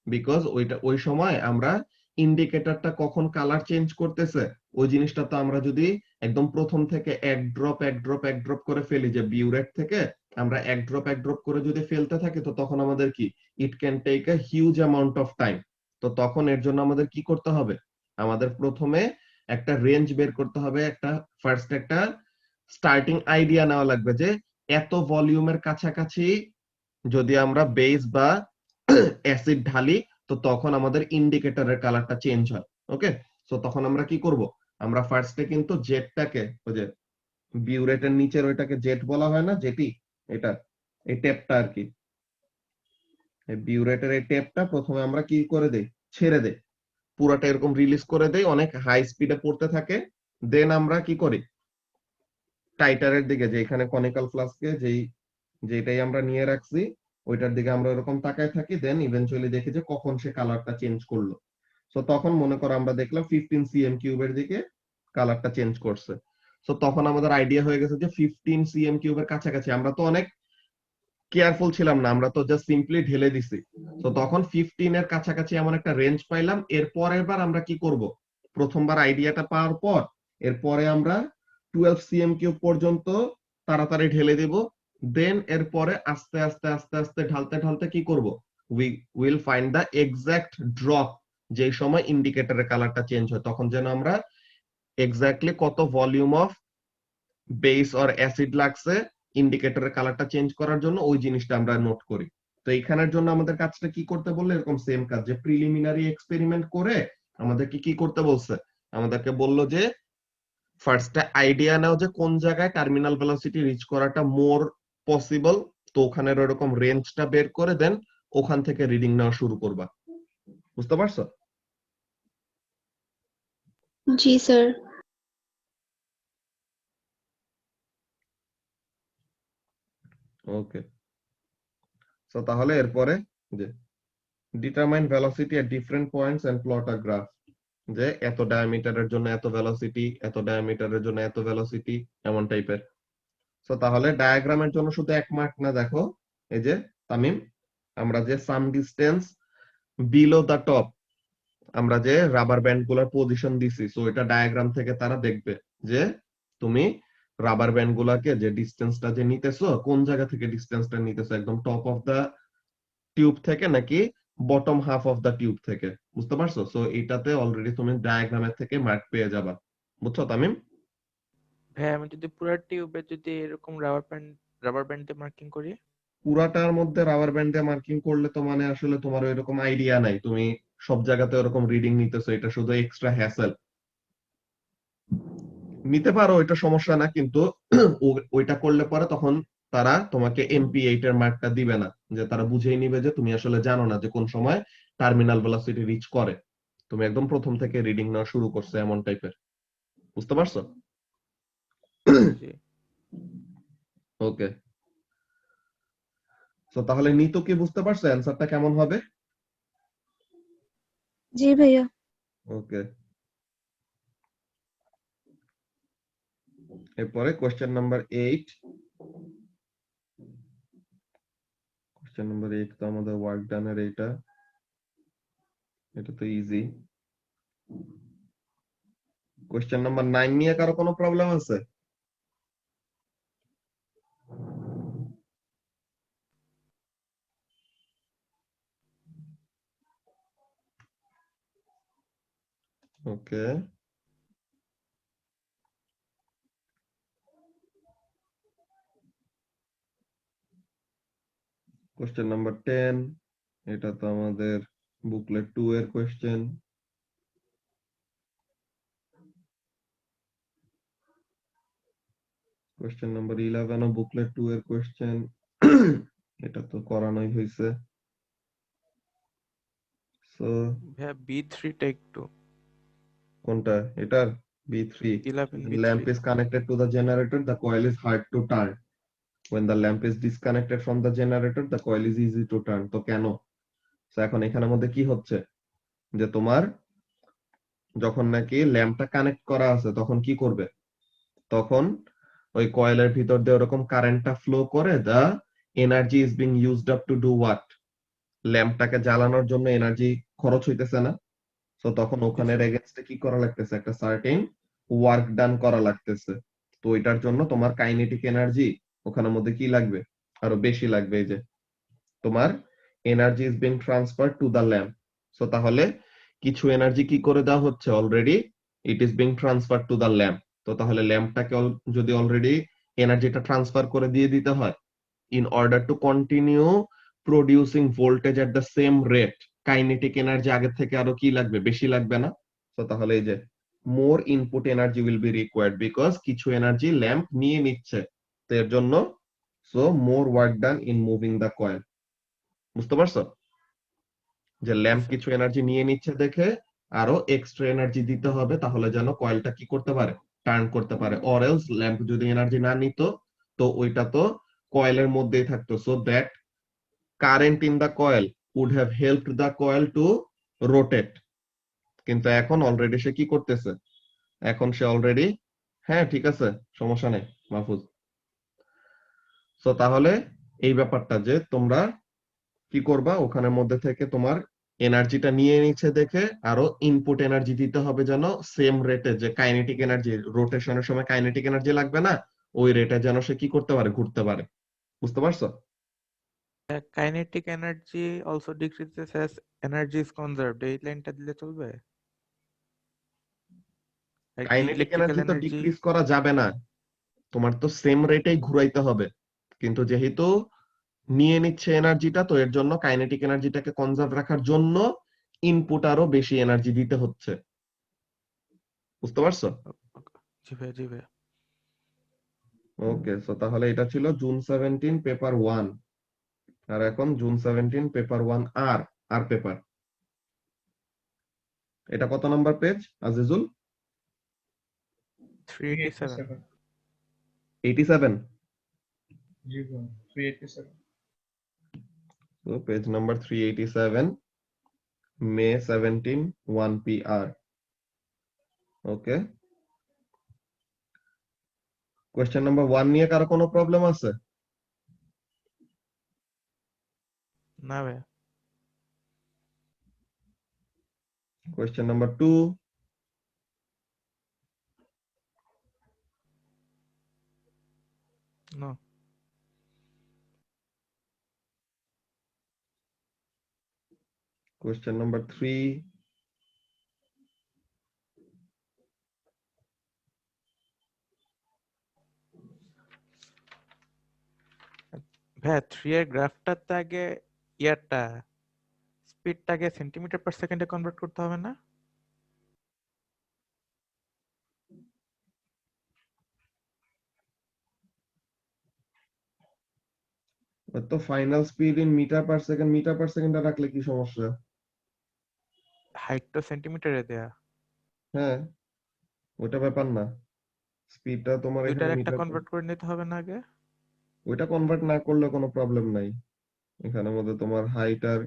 বিকজ ওই সময় আমরা ইন্ডিকেটরটা কখন কালার চেঞ্জ করতেছে ওই জিনিসটা তো আমরা যদি একদম প্রথম থেকে এক ড্রপ এক ড্রপ এক ড্রপ করে ফেলি, যে বিউরেট থেকে আমরা এক ড্রপ করে যদি ফেলতে থাকি তো তখন আমাদের কি it can take a huge amount of time. তো তখন এর জন্য আমাদের কি করতে হবে, আমাদের প্রথমে একটা রেঞ্জ বের করতে হবে, ফার্স্ট একটা স্টার্টিং আইডিয়া নেওয়া লাগবে যে এত ভলিউমের কাছাকাছি যদি আমরা বেস বা অ্যাসিড ঢালি তো তখন আমাদের ইন্ডিকেটরের কালারটা চেঞ্জ হয়। ওকে, সো তখন আমরা কি করব, আমরা ফার্স্টে কিন্তু জেটটাকে ওই যে বিউরেটের নিচের ওইটাকে জেট বলা হয় না, জেটি, এটা এই টেপটা আর কি, এই বিউরেটের এই টেপটা প্রথমে আমরা কি করে দেই, ছেড়ে দেই, পুরাটা এরকম রিলিজ করে দেই, অনেক হাই স্পিডে পড়তে থাকে। দেন আমরা কি করি, টাইটারের দিকে যে এখানে কনিক্যাল ফ্লাস্কে যেটাই আমরা নিয়ে রাখছি ওইটার দিকে আমরা এরকম তাকায় থাকি, দেন ইভেন্চুয়ালি দেখি যে কখন সে কালারটা চেঞ্জ করলো। সো তখন মনে করো আমরা দেখলাম 15 সিএম কিউবের দিকে কালারটা চেঞ্জ করছে। সো তখন আমাদের আইডিয়া হয়ে গেছে যে 15 সিএম কিউবের কাছাকাছি, আমরা তো অনেক কেয়ারফুল ছিলাম না, আমরা তো জাস্ট সিম্পলি ঢেলে দিছি। তো তখন 15 এর কাছাকাছি এমন একটা রেঞ্জ পাইলাম। এর পরের বার আমরা কি করব, প্রথমবার আইডিয়াটা পাওয়ার পর এরপরে আমরা 12 সিএম কিউব পর্যন্ত তাড়াতাড়ি ঢেলে দেব। দেন এরপরে আস্তে আস্তে আস্তে আস্তে ঢালতে ঢালতে কি করব, we will find the exact drop, যে সময় ইন্ডিকেটরের কালারটা চেঞ্জ হয় তখন যেন আমরা এক্স্যাক্টলি কত volume of base or acid লাগছে ইন্ডিকেটরের কালারটা চেঞ্জ করার জন্য ওই জিনিসটা আমরা নোট করি। তো এখানের জন্য আমাদের কাজটা কি করতে বললে, এরকম সেম কাজ, যে প্রিলিমিনারি এক্সপেরিমেন্ট করে আমাদেরকে কি করতে বলছে, আমাদেরকে বললো যে ফার্স্টে আইডিয়া নাও যে কোন জায়গায় টার্মিনাল ভেলোসিটি রিচ করাটা মোর পসিবল, তো ওখানের ওরকম রেঞ্জটা বের করে দেন ওখান থেকে রিডিং নেওয়া শুরু করবা। বুঝতে পারছো? জি স্যার। ওকে, সো তাহলে এরপরে যে determine velocity at different points and plot a graph, যে এত ডায়ামিটারের জন্য এত ভেলোসিটি, এত ডায়ামিটারের জন্য এত ভেলোসিটি, এমন টাইপের। সো তাহলে ডায়াগ্রামের জন্য শুধু 1 মার্ক না, দেখো এই যে তামিম, আমরা যে সাম ডিসটেন্স বিলো দা টপ আমরা যে রাবার ব্যান্ড গুলার পজিশন দিছি, সো এটা ডায়াগ্রাম থেকে তারা দেখবে যে তুমি রাবার ব্যান্ড গুলাকে যে ডিসটেন্সটা যে নিতেছো, কোন জায়গা থেকে ডিসটেন্সটা নিতেছো, একদম টপ অফ দা টিউব থেকে নাকি bottom half of the tube থেকে। বুঝতে পারছো? সো এটাতে অলরেডি তুমি ডায়াগ্রামের থেকে মার্ক পেয়ে যাবা। বুঝছো তামিম? ভাই আমি যদি পুরো টিউবে যদি এরকম রাবার ব্যান্ড দিয়ে মার্কিং করি? পুরাটার মধ্যে রাবার ব্যান্ড দিয়ে মার্কিং করলে তো মানে আসলে তোমার ওইরকম আইডিয়া নাই, তুমি সব জায়গাতে ওরকম রিডিং নিতেছো, এটা শুধু এক্সট্রা হ্যাসেল। নিতে পারো, এটা সমস্যা না, কিন্তু ওইটা করলে পরে তখন তারা তোমাকে MP8 এর মার্কটা দিবে না, যে তারা বুঝেই নিবে যে তুমি আসলে জানো না যে কোন সময় টার্মিনাল ভেলোসিটি রিচ করে, তুমি একদম প্রথম থেকে রিডিং নেওয়া শুরু করছো এমন টাইপের। বুঝতে পারছো? জি। ওকে, তো তাহলে নিতু কি বুঝতে পারছো অ্যান্সারটা কেমন হবে? জি ভাইয়া। ওকে, এরপরে কোশ্চেন নাম্বার 8। কোশ্চেন নাম্বার 8 তো আমাদের ওয়ার্ক ডানের, এটা তো ইজি। কোশ্চেন নাম্বার 9 নিয়ে কারো কোনো প্রবলেম আছে? ওকে, কোশ্চেন নাম্বার 10, এটা তো আমাদের বুকলেট 2 এর কোশ্চেন। কোশ্চেন নাম্বার 11 ও বুকলেট 2 এর কোশ্চেন, এটা তো করানোই হয়েছে। সো ভাইয়া B3 টা একটু কোনটা এটার? B3, 11 when B3 lamp is connected to the generator the coil is hard to turn, when the lamp is disconnected from the generator the coil is easy to turn। তো কেন? তো এখন এখানের মধ্যে কি হচ্ছে যে তোমার যখন নাকি ল্যাম্পটা কানেক্ট করা আছে তখন কি করবে, তখন ওই কয়েলের ভিতর দিয়ে ওরকম কারেন্টটা ফ্লো করে, the energy is being used up to do what, ল্যাম্পটাকে জ্বালানোর জন্য এনার্জি খরচ হইতেছে না। তো তখন ওখানে স্যার। এগেইনস্টে কি করা লাগতেছে, একটা সার্টেন ওয়ার্ক ডান করা লাগতেছে। তো এটার জন্য তোমার কাইনেটিক এনার্জি ওখানের মধ্যে কি লাগবে, আরো বেশি লাগবে। এই যে তোমার energy is being transfer to the lamp. So তাহলে কিছু এনার্জি কি করে দেওয়া হচ্ছে, already it is being transfer to the lamp. তো তাহলে ল্যাম্পটাকে যদি অলরেডি এনার্জিটা ট্রান্সফার করে দিয়ে দিতে হয়, in order to continue producing voltage at the same rate, kinetic energy আগের থেকে আরো কি লাগবে, বেশি লাগবে না? তো তাহলে এই যে more input energy will be required because কিছু এনার্জি ল্যাম্প নিয়ে নিচ্ছে, তো এর জন্য so more work done in moving the coil। বুঝতে পারছো যে জি ল্যাম্প স্যার। কিছু এনার্জি নিয়ে নিচ্ছে দেখে আরো এক্সট্রা এনার্জি দিতে হবে, তাহলে যেন কয়েলটা কি করতে পারে, টার্ন করতে পারে। অর এলস ল্যাম্প যদি এনার্জি না নিত তো ওইটা তো কয়েলের মধ্যেই থাকতো, so that current in the coil would have helped the coil to rotate. কিন্তু এখন অলরেডি সে কি করতেছে, এখন সে অলরেডি, হ্যাঁ ঠিক আছে সমস্যা নেই মাহফুজ। সো তাহলে এই ব্যাপারটা যে তোমরা কি করবা, ওখানের মধ্যে থেকে তোমার এনার্জিটা নিয়ে নিচ্ছে দেখে আরো ইনপুট এনার্জি দিতে হবে যেন সেম রেটে, যে কাইনেটিক এনার্জি রোটেশনের সময় কাইনেটিক এনার্জি লাগবে না, ওই রেটে যেন সে কি করতে পারে, ঘুরতে পারে। বুঝতে পারছো? Kinetic energy also decreases as energy is conserved, এই লাইনটা দিলে চলবে? আর কি কাইনেটিক ইলেকট্রিক্যাল এনার্জি তো এনার্জি? ডিক্রিজ করা যাবে না, তোমার তো সেম রেটেই ঘুরাইতে হবে। কিন্তু যেহেতু নিয়ে নিচ্ছে এনার্জিটা, তো এর জন্য কাইনেটিক এনার্জিটাকে কনজার্ভ রাখার জন্য ইনপুট আরো বেশি এনার্জি দিতে হচ্ছে। বুঝতে পারছো? জি ভাইয়া, জি ভাইয়া। ওকে, সো তাহলে এটা ছিল জুন 17 পেপার 1, আর এখন জুন 17 পেপার 1 আর আর পেপার। এটা কত নাম্বার পেজ আজিজুল? 387। 87। জি ভাই 387 So page number 387, May 17, 1 PR. Okay. Question number 1 নিয়ে কারো কোনো প্রবলেম আছে? না ভাইয়া। Question number 2. No. Question number 3. ভাইয়া 3 এর গ্রাফটাতে আগে ইয়ারটা স্পিডটাকে সেন্টিমিটার পার সেকেন্ডে কনভার্ট করতে হবে না? তো final speed in metre per second রাখলে কি সমস্যা? হাইট তো সেন্টিমিটারে দেয়া। হ্যাঁ, ওটা ব্যাপার না। স্পিডটা তোমার দুইটার এখানে একটা মিটার, কনভার্ট করে নিতে হবে না আগে? ওইটা কনভার্ট না করলে কোনো প্রবলেম নাই। এখানের মধ্যে তোমার হাইট আর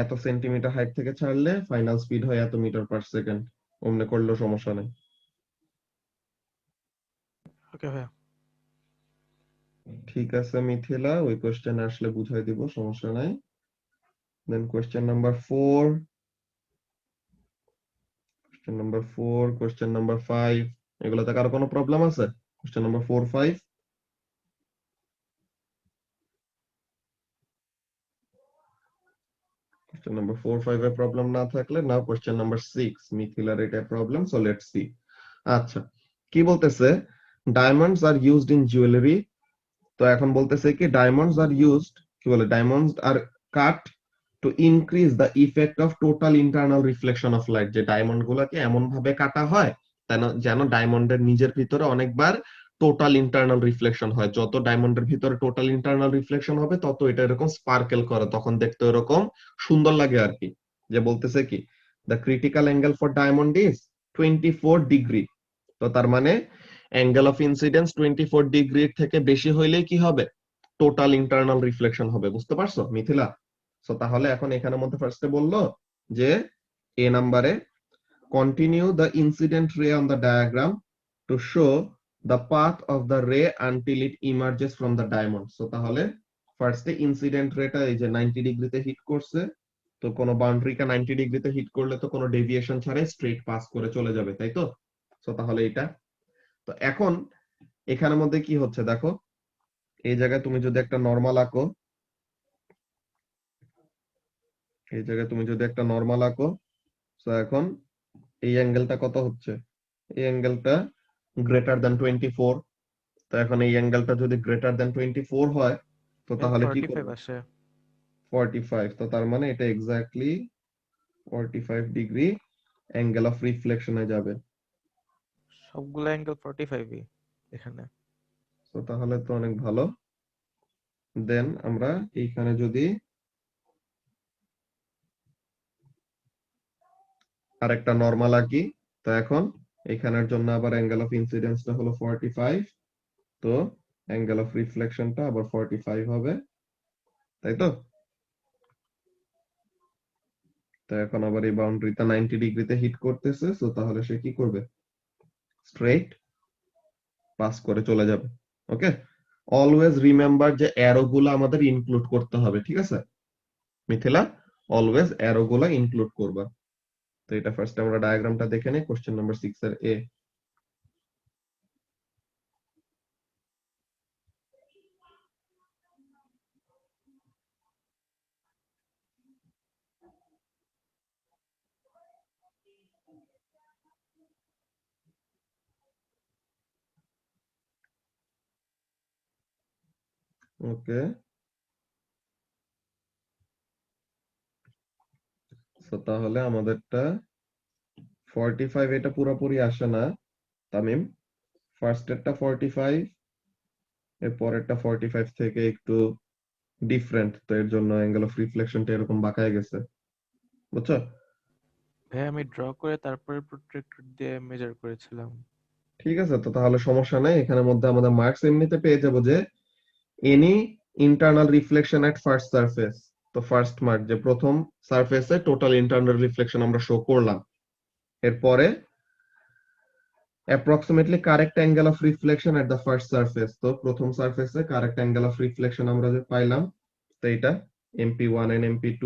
এত সেন্টিমিটার হাইট থেকে ছাড়লে ফাইনাল স্পিড হয় এত মিটার পার সেকেন্ড, অমনে করলেও সমস্যা নেই। ওকে ভাইয়া। ঠিক আছে মিথিলা, ওই কোশ্চেন আসলে বুঝাই দিব, সমস্যা নাই। Then question number 4, question number 5, এগুলোতে কারো কোনো প্রবলেম আছে? Question number 4, 5। কোশ্চেন নাম্বার 4, 5 এর প্রবলেম না থাকলে নাও কোশ্চেন নাম্বার 6, মিথিলার এটা প্রবলেম, সো লেটস সি। আচ্ছা, কি বলতেছে? Diamonds are used in jewellery. তো এখন বলতেছে কি ডায়মন্ডস আর ইউজড, কি বলে, diamonds are cut to increase the effect of total internal reflection of light. যে ডায়মন্ড গুলাকে এমন ভাবে কাটা হয় যেন ডায়মন্ডের নিজের ভিতরে অনেকবার টোটাল ইন্টারনাল রিফ্লেকশন হয়। যত ডায়মন্ডের ভিতরে টোটাল ইন্টারনাল রিফ্লেকশন হবে তত এটা এরকম স্পার্কেল করে, তখন দেখতে এরকম সুন্দর লাগে আর কি। যে বলতেছে কি the critical angle for diamond is 24 degree. তো তার মানে অ্যাঙ্গেল অফ ইনসিডেন্স 24 ডিগ্রির থেকে বেশি হইলে কি হবে? টোটাল ইন্টারনাল রিফ্লেকশন হবে। বুঝতে পারছো মিথিলা? সো তাহলে এখন এখানের মধ্যে ফার্স্টে বললো যে এ নাম্বারে continue the incident ray on the diagram to show the path of the ray until it emerges from the diamond. So তাহলে ফার্স্টে ইনসিডেন্ট রেটা এই যে 90 ডিগ্রিতে হিট করছে, তো কোনো বাউন্ডারিকে 90 ডিগ্রিতে হিট করলে তো কোনো ডেভিয়েশন ছাড়াই স্ট্রেট পাস করে চলে যাবে, তাই তো? সো তাহলে এটা, তো এখন এখানের মধ্যে কি হচ্ছে দেখো, এই জায়গায় তুমি যদি একটা নরমাল আঁকো, এই জায়গায় তুমি যদি একটা নরমাল আঁকো, তো এখন এই অ্যাঙ্গেলটা কত হচ্ছে? এই অ্যাঙ্গেলটা গ্রেটার দ্যান 24। তো এখন এই অ্যাঙ্গেলটা যদি গ্রেটার দ্যান 24 হয়, তো তাহলে কি 45 করবে? আসে। 45। তো তার মানে এটা এক্স্যাক্টলি 45 ডিগ্রি অ্যাঙ্গেল অফ রিফ্লেকশনে যাবে। সবগুলো অ্যাঙ্গেল 45ই এখানে। তো তাহলে তো অনেক ভালো। দেন আমরা এইখানে যদি আরেকটা নরমাল আঁকি, তো এখন এখানের জন্য আবার অ্যাঙ্গেল অফ ইনসিডেন্সটা হলো 45, তো অ্যাঙ্গেল অফ রিফ্লেকশনটা আবার 45 হবে, তাই তো? তো এখন আবার এই বাউন্ডারিটা 90 ডিগ্রিতে হিট করতেছে, সো তাহলে সে কি করবে? স্ট্রেট পাস করে চলে যাবে। ওকে, অলওয়েজ রিমেম্বার যে অ্যারো গুলো আমাদের ইনক্লুড করতে হবে, ঠিক আছে মিথিলা? অলওয়েজ অ্যারো গুলা ইনক্লুড করবা। তো এটা ফার্স্ট আমরা ডায়াগ্রামটা দেখে নেই, কোশ্চেন নাম্বার 6 এর এ। ওকে, সো তাহলে আমাদেরটা 45 এটা পুরোপুরি আসে না তামিম। ফার্স্ট এরটা 45, এর পরেরটা 45 থেকে একটু ডিফারেন্ট, তো এর জন্য অ্যাঙ্গেল অফ রিফ্লেকশনটা এরকম বাঁকায় গেছে, বুঝছো? ভাই আমি ড্র করে তারপরে প্রোট্রাক্টর দিয়ে মেজার করেছিলাম। ঠিক আছে, তো তাহলে সমস্যা নাই, এখানের মধ্যে আমাদের মার্কস এমনিতে পেয়ে যাবো যে any internal reflection at first surface. তো ফার্স্ট মার্ক যে প্রথম সারফেসে টোটাল ইন্টারনাল রিফ্লেকশন আমরা শো করলাম, এরপরে approximately correct angle of reflection at the first surface, তো প্রথম সারফেসে কারেক্ট অ্যাঙ্গেল অফ রিফ্লেকশন আমরা যে পাইলাম, তো এটা MP1 and MP2.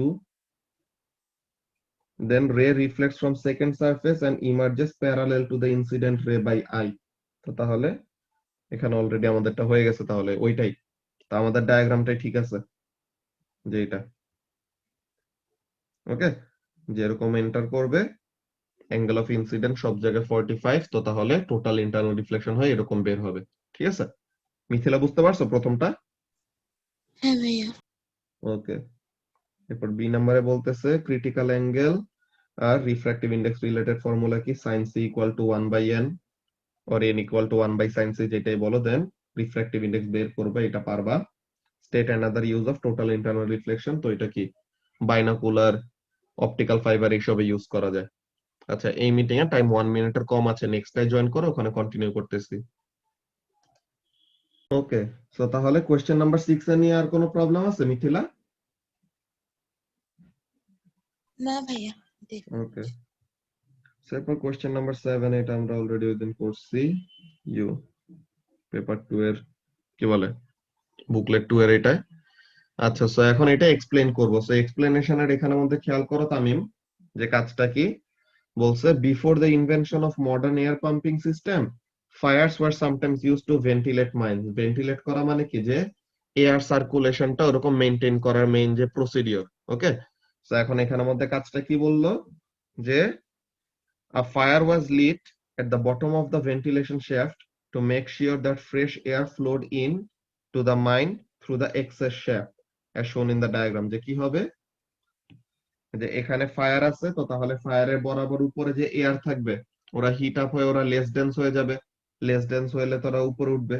Then ray reflects from second surface and emerges parallel to the incident ray by eye. তো তাহলে এখানে অলরেডি আমাদেরটা হয়ে গেছে, তাহলে ওইটাই, তো আমাদের ডায়াগ্রামটাই ঠিক আছে যে এটা। ওকে, যেরকম এন্টার করবে অ্যাঙ্গেল অফ ইনসিডেন্ট সব জায়গায় 45, তো তাহলে টোটাল ইন্টারনাল রিফ্লেকশন হয় এরকম বের হবে। ঠিক আছে, মিথিলা বুঝতে পারছো প্রথমটা? হ্যাঁ ভাইয়া। ওকে, এরপর বি নম্বরে বলতেছে ক্রিটিক্যাল অ্যাঙ্গেল আর রিফ্র্যাক্টিভ ইন্ডেক্স রিলেটেড ফর্মুলা কি? sin c equal to 1/n or n equal to 1/sin c, যেটাই বলো, দেন রিফ্র্যাক্টিভ ইন্ডেক্স বের করবে, এটা পারবা। State another use of total internal reflection, তো এটা কি বাইনোকুলার, অপটিক্যাল ফাইবার এইসবে ইউজ করা যায়। আচ্ছা, এই মিটিং এ টাইম 1 মিনিটের কম আছে, নেক্সটটাই জয়েন করো, ওখানে কন্টিনিউ করতেছি। ওকে, সো তাহলে কোশ্চেন নাম্বার 6 এ নিয়ে আর কোনো প্রবলেম আছে মিথিলা? না ভাইয়া। ওকে, এরপর কোশ্চেন নাম্বার 7, এটা আমরা অলরেডি ওইদিন করছি, ইউ পেপার 2 এর কি বলে বুকলেট 2 এর এটা। আচ্ছা, সো এখন এটা এক্সপ্লেইন করব। সো এক্সপ্লেনেশনের এখানের মধ্যে খেয়াল করো তামিম, যে কাজটা কি বলছে, before the invention of modern air pumping system fires were sometimes used to ventilate mines. Ventilate করা মানে কি, যে এয়ার সার্কুলেশনটা ওরকম মেইনটেইন করার মেইন যে প্রসিডিওর। ওকে, সো এখন এখানের মধ্যে কাজটা কি বললো, যে a fire was lit at the bottom of the ventilation shaft to make sure that fresh air flowed in to the mine through the excess shaft as shown in the diagram। যে কি হবে, যে এখানে fire আছে, তো তাহলে ফায়ারের বরাবর উপরে যে এয়ার থাকবে, ওরা হিট আপ হয়ে ওরা লেস ডেন্স হয়ে যাবে, লেস ডেন্স হলে তোরা উপরে উঠবে।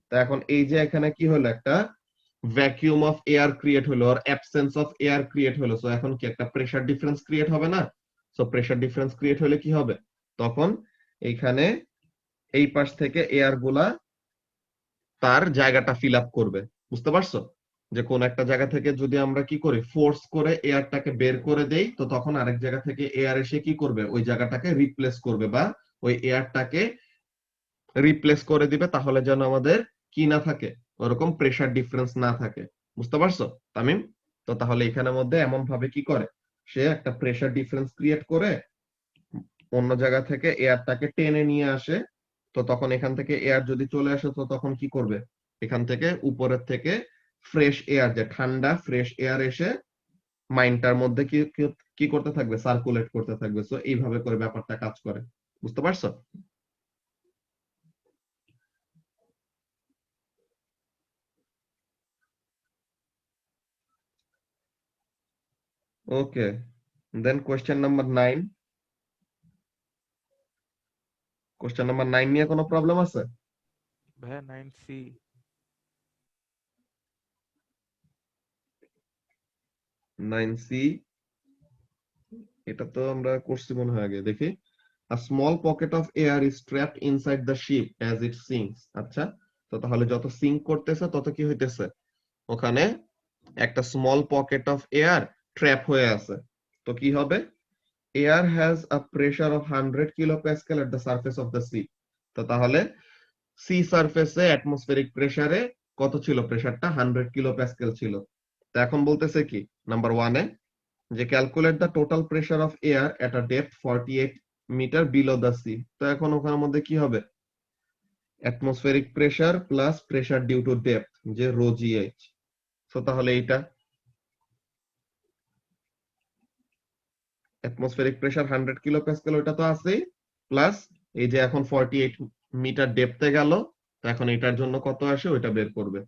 তা এখন এই যে এখানে কি হলো, একটা ভ্যাকিউম অফ এয়ার ক্রিয়েট হলো, আর অ্যাবসেন্স অফ এয়ার ক্রিয়েট হলো, সো এখন কি একটা প্রেসার ডিফারেন্স ক্রিয়েট হবে না? সো প্রেসার ডিফারেন্স ক্রিয়েট হলে কি হবে, তখন এইখানে এই পাশ থেকে এয়ার গুলা তার জায়গাটা ফিল আপ করবে। বুঝতে পারছো, যে কোন একটা জায়গা থেকে যদি আমরা কি করি, ফোর্স করে এয়ারটাকে বের করে দেই, তো তখন আরেক জায়গা থেকে এয়ার এসে কি করবে, ওই জায়গাটাকে রিপ্লেস করবে, বা ওই এয়ারটাকে রিপ্লেস করে দিবে, তাহলে যেন আমাদের কি না থাকে, ওরকম প্রেসার ডিফারেন্স না থাকে। বুঝতে পারছো তামিম? তো তাহলে এখানের মধ্যে এমন ভাবে কি করে, সে একটা প্রেসার ডিফারেন্স ক্রিয়েট করে অন্য জায়গা থেকে এয়ারটাকে টেনে নিয়ে আসে, তো তখন এখান থেকে এয়ার যদি চলে আসে, তো তখন কি করবে, এখান থেকে উপরের থেকে ফ্রেশ এয়ার, যে ঠান্ডা ফ্রেশ এয়ার এসে মাইন্ডটার মধ্যে কি কি করতে থাকবে, সার্কুলেট করতে থাকবে। সো এইভাবে করে ব্যাপারটা কাজ করে। বুঝতে পারছো? ওকে, দেন কোয়েশ্চেন নাম্বার 9। কোয়েশ্চেন নাম্বার 9 নিয়ে কোনো প্রবলেম আছে? ভাইয়া 9C। 9C, এটা তো আমরা করছি মনে হয় আগে, দেখি। A small pocket of air is trapped inside the ship as it sinks. আচ্ছা, তো তাহলে যত সিঙ্ক করতেছে তত কি হইতেছে, ওখানে একটা small pocket of air trap হয়ে আছে। তো কি হবে, air has a pressure of 100 kilopascal at the surface of the sea। তো তাহলে সি সারফেসে অ্যাটমসফেরিক প্রেসারে কত ছিল, প্রেসারটা 100 kilopascal ছিল। তো এখন বলতেছে কি নাম্বার 1 এ, যে calculate the total pressure of air at a depth 48 metre below the sea. তো এখন ওখানের মধ্যে কি হবে, atmospheric pressure plus pressure due to depth, যে রো জিএইচ। তো তাহলে এইটা অ্যাটমসফেরিক প্রেসার 100 kilopascal, ওটা তো আছেই, প্লাস এই যে এখন 48 মিটার ডেপথে গেল, তো এখন এটার জন্য কত আসে ওইটা বের করবে।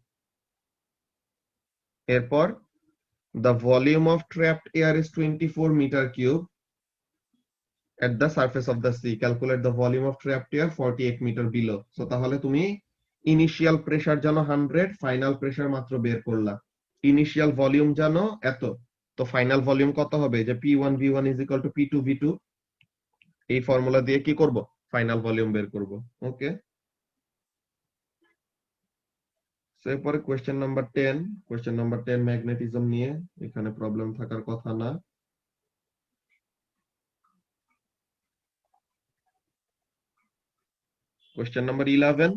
এরপর the volume of trapped air is 24 meter cube at the surface of the sea, calculate the volume of trapped air 48 meter below. So তাহলে তুমি ইনিশিয়াল প্রেসার জানো 100, ফাইনাল প্রেসার মাত্র বের করলা, ইনিশিয়াল ভলিউম জানো এত, তো ফাইনাল ভলিউম কত হবে? যে P1 V1 is equal to P2 V2, এই ফর্মুলা দিয়ে কি করব? ফাইনাল ভলিউম বের করব। ওকে, সো এরপরে question number 10। Question number 10 magnetism নিয়ে, এখানে প্রবলেম থাকার কথা না। Question number 11।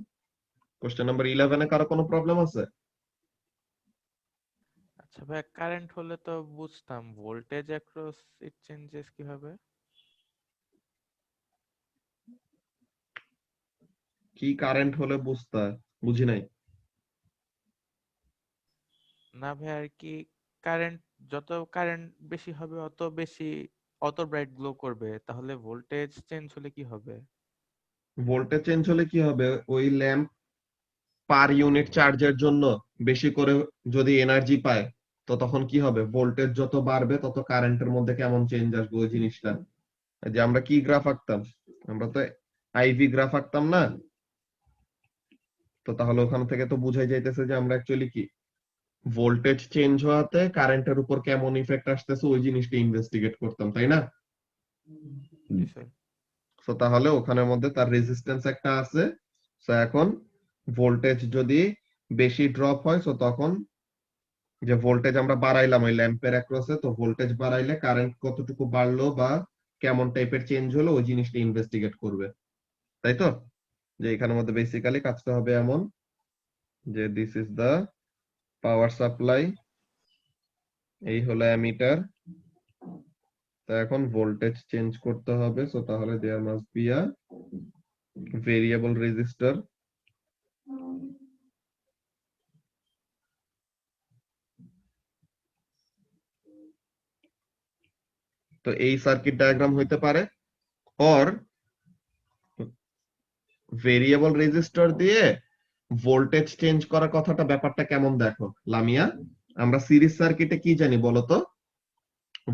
কোশ্চেন নাম্বার 11 এ কারো কোনো প্রবলেম আছে? আচ্ছা ভাই, কারেন্ট হলে তো বুঝতাম, ভোল্টেজ অ্যাক্রস ইট চেঞ্জেস কিভাবে? কি কারেন্ট হলে বুঝতা? বুঝি নাই। না ভাই, আর কি, কারেন্ট, যত কারেন্ট বেশি হবে অত বেশি, অত ব্রাইট গ্লো করবে, তাহলে ভোল্টেজ চেঞ্জ হলে কি হবে? ভোল্টেজ চেঞ্জ হলে কি হবে? ওই ল্যাম্প পার ইউনিট চার্জের জন্য বেশি করে যদি এনার্জি পায়, তো তখন কি হবে? ভোল্টেজ যত বাড়বে তত কারেন্টের মধ্যে কেমন চেঞ্জ আসবে ওই জিনিসটা। এই যে আমরা কি গ্রাফ আঁকতাম? আমরা তো আইভি গ্রাফ আঁকতাম না? তো তাহলে ওখান থেকে তো বুঝাই যাইতেছে যে আমরা অ্যাকচুয়ালি কি ভোল্টেজ চেঞ্জ হওয়াতে কারেন্টের উপর কেমন ইফেক্ট আসতেছে ওই জিনিসটা ইনভেস্টিগেট করতাম, তাই না? জি স্যার। সো তাহলে ওখানের মধ্যে তার রেজিস্ট্যান্স একটা আছে। সো এখন ভোল্টেজ যদি বেশি ড্রপ হয়, সো তখন যে ভোল্টেজ আমরা বাড়াইলাম ওই ল্যাম্পের অ্যাক্রসে, তো ভোল্টেজ বাড়াইলে কারেন্ট কতটুকু বাড়লো বা কেমন টাইপের চেঞ্জ হলো ওই জিনিসটা ইনভেস্টিগেট করবে, তাই তো? যে এখানের মধ্যে বেসিক্যালি কাজটা হবে এমন যে this is the power supply, এই হলো অ্যামিটার, তো এখন ভোল্টেজ চেঞ্জ করতে হবে। সো তাহলে there must be a variable resistor. তো এই সার্কিট ডায়াগ্রাম হইতে পারে, অর ভেরিয়েবল রেজিস্টর দিয়ে ভোল্টেজ চেঞ্জ করার কথাটা, ব্যাপারটা কেমন দেখো লামিয়া? আমরা সিরিজ সার্কিটে কি জানি বলতো?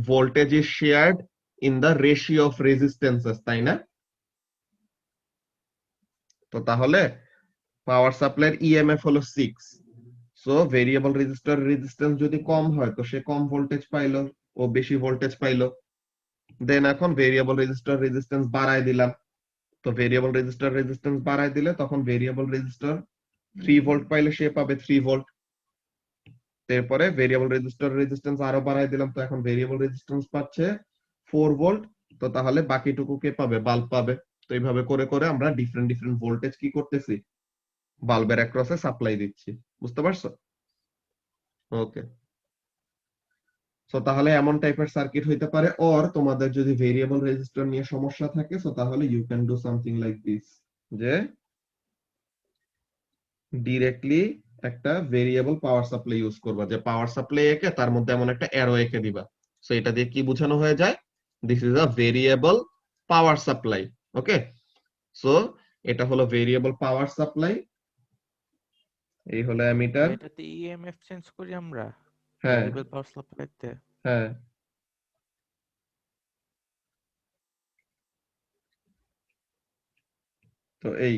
Voltage is shared in the ratio of resistances, তাই না? তো তাহলে পাওয়ার সাপ্লাইয়ের ইএমএফ হলো 6। সো ভেরিয়েবল রেজিস্টর রেজিস্ট্যান্স যদি কম হয় তো সে কম ভোল্টেজ পাইলো, ও বেশি ভোল্টেজ পাইলো। দেন এখন ভেরিয়েবল রেজিস্টর রেজিস্ট্যান্স বাড়ায় দিলাম, তো ভেরিয়েবল রেজিস্টর রেজিস্ট্যান্স বাড়ায় দিলে তখন ভেরিয়েবল রেজিস্টর 3 ভোল্ট পাইলে সে পাবে 3 ভোল্ট। তারপরে ভেরিয়েবল রেজিস্টর রেজিস্ট্যান্স আরো বাড়ায় দিলাম, তো এখন ভেরিয়েবল রেজিস্ট্যান্স পাচ্ছে 4 ভোল্ট। তো তাহলে বাকিটুকু কে পাবে? বাল্ব পাবে। তো এইভাবে করে করে আমরা ডিফারেন্ট ডিফারেন্ট ভোল্টেজ কি করতেছি? বাল্বের অ্যাক্রসে সাপ্লাই দিচ্ছি। বুঝতে পারছো? ওকে, সো তাহলে এমন টাইপের সার্কিট হইতে পারে। অর তোমাদের যদি ভেরিয়েবল রেজিস্টর নিয়ে সমস্যা থাকে, সো তাহলে you can do something like this, যে ডিরেক্টলি একটা ভেরিয়েবল পাওয়ার সাপ্লাই ইউজ করবা, যে পাওয়ার সাপ্লাই একে তার মধ্যে এমন একটা অ্যারো এঁকে দিবা। সো এটা দিয়ে কি বোঝানো হয়ে যায়? This is a variable power supply. Okay, so এটা হলো ভেরিয়েবল পাওয়ার সাপ্লাই, এই হলো অ্যামিটার। এটাতে ইএমএফ চেঞ্জ করি আমরা হ্যাঁ ভেরিয়েবল পাওয়ার সাপ্লাইতে? হ্যাঁ, তো এই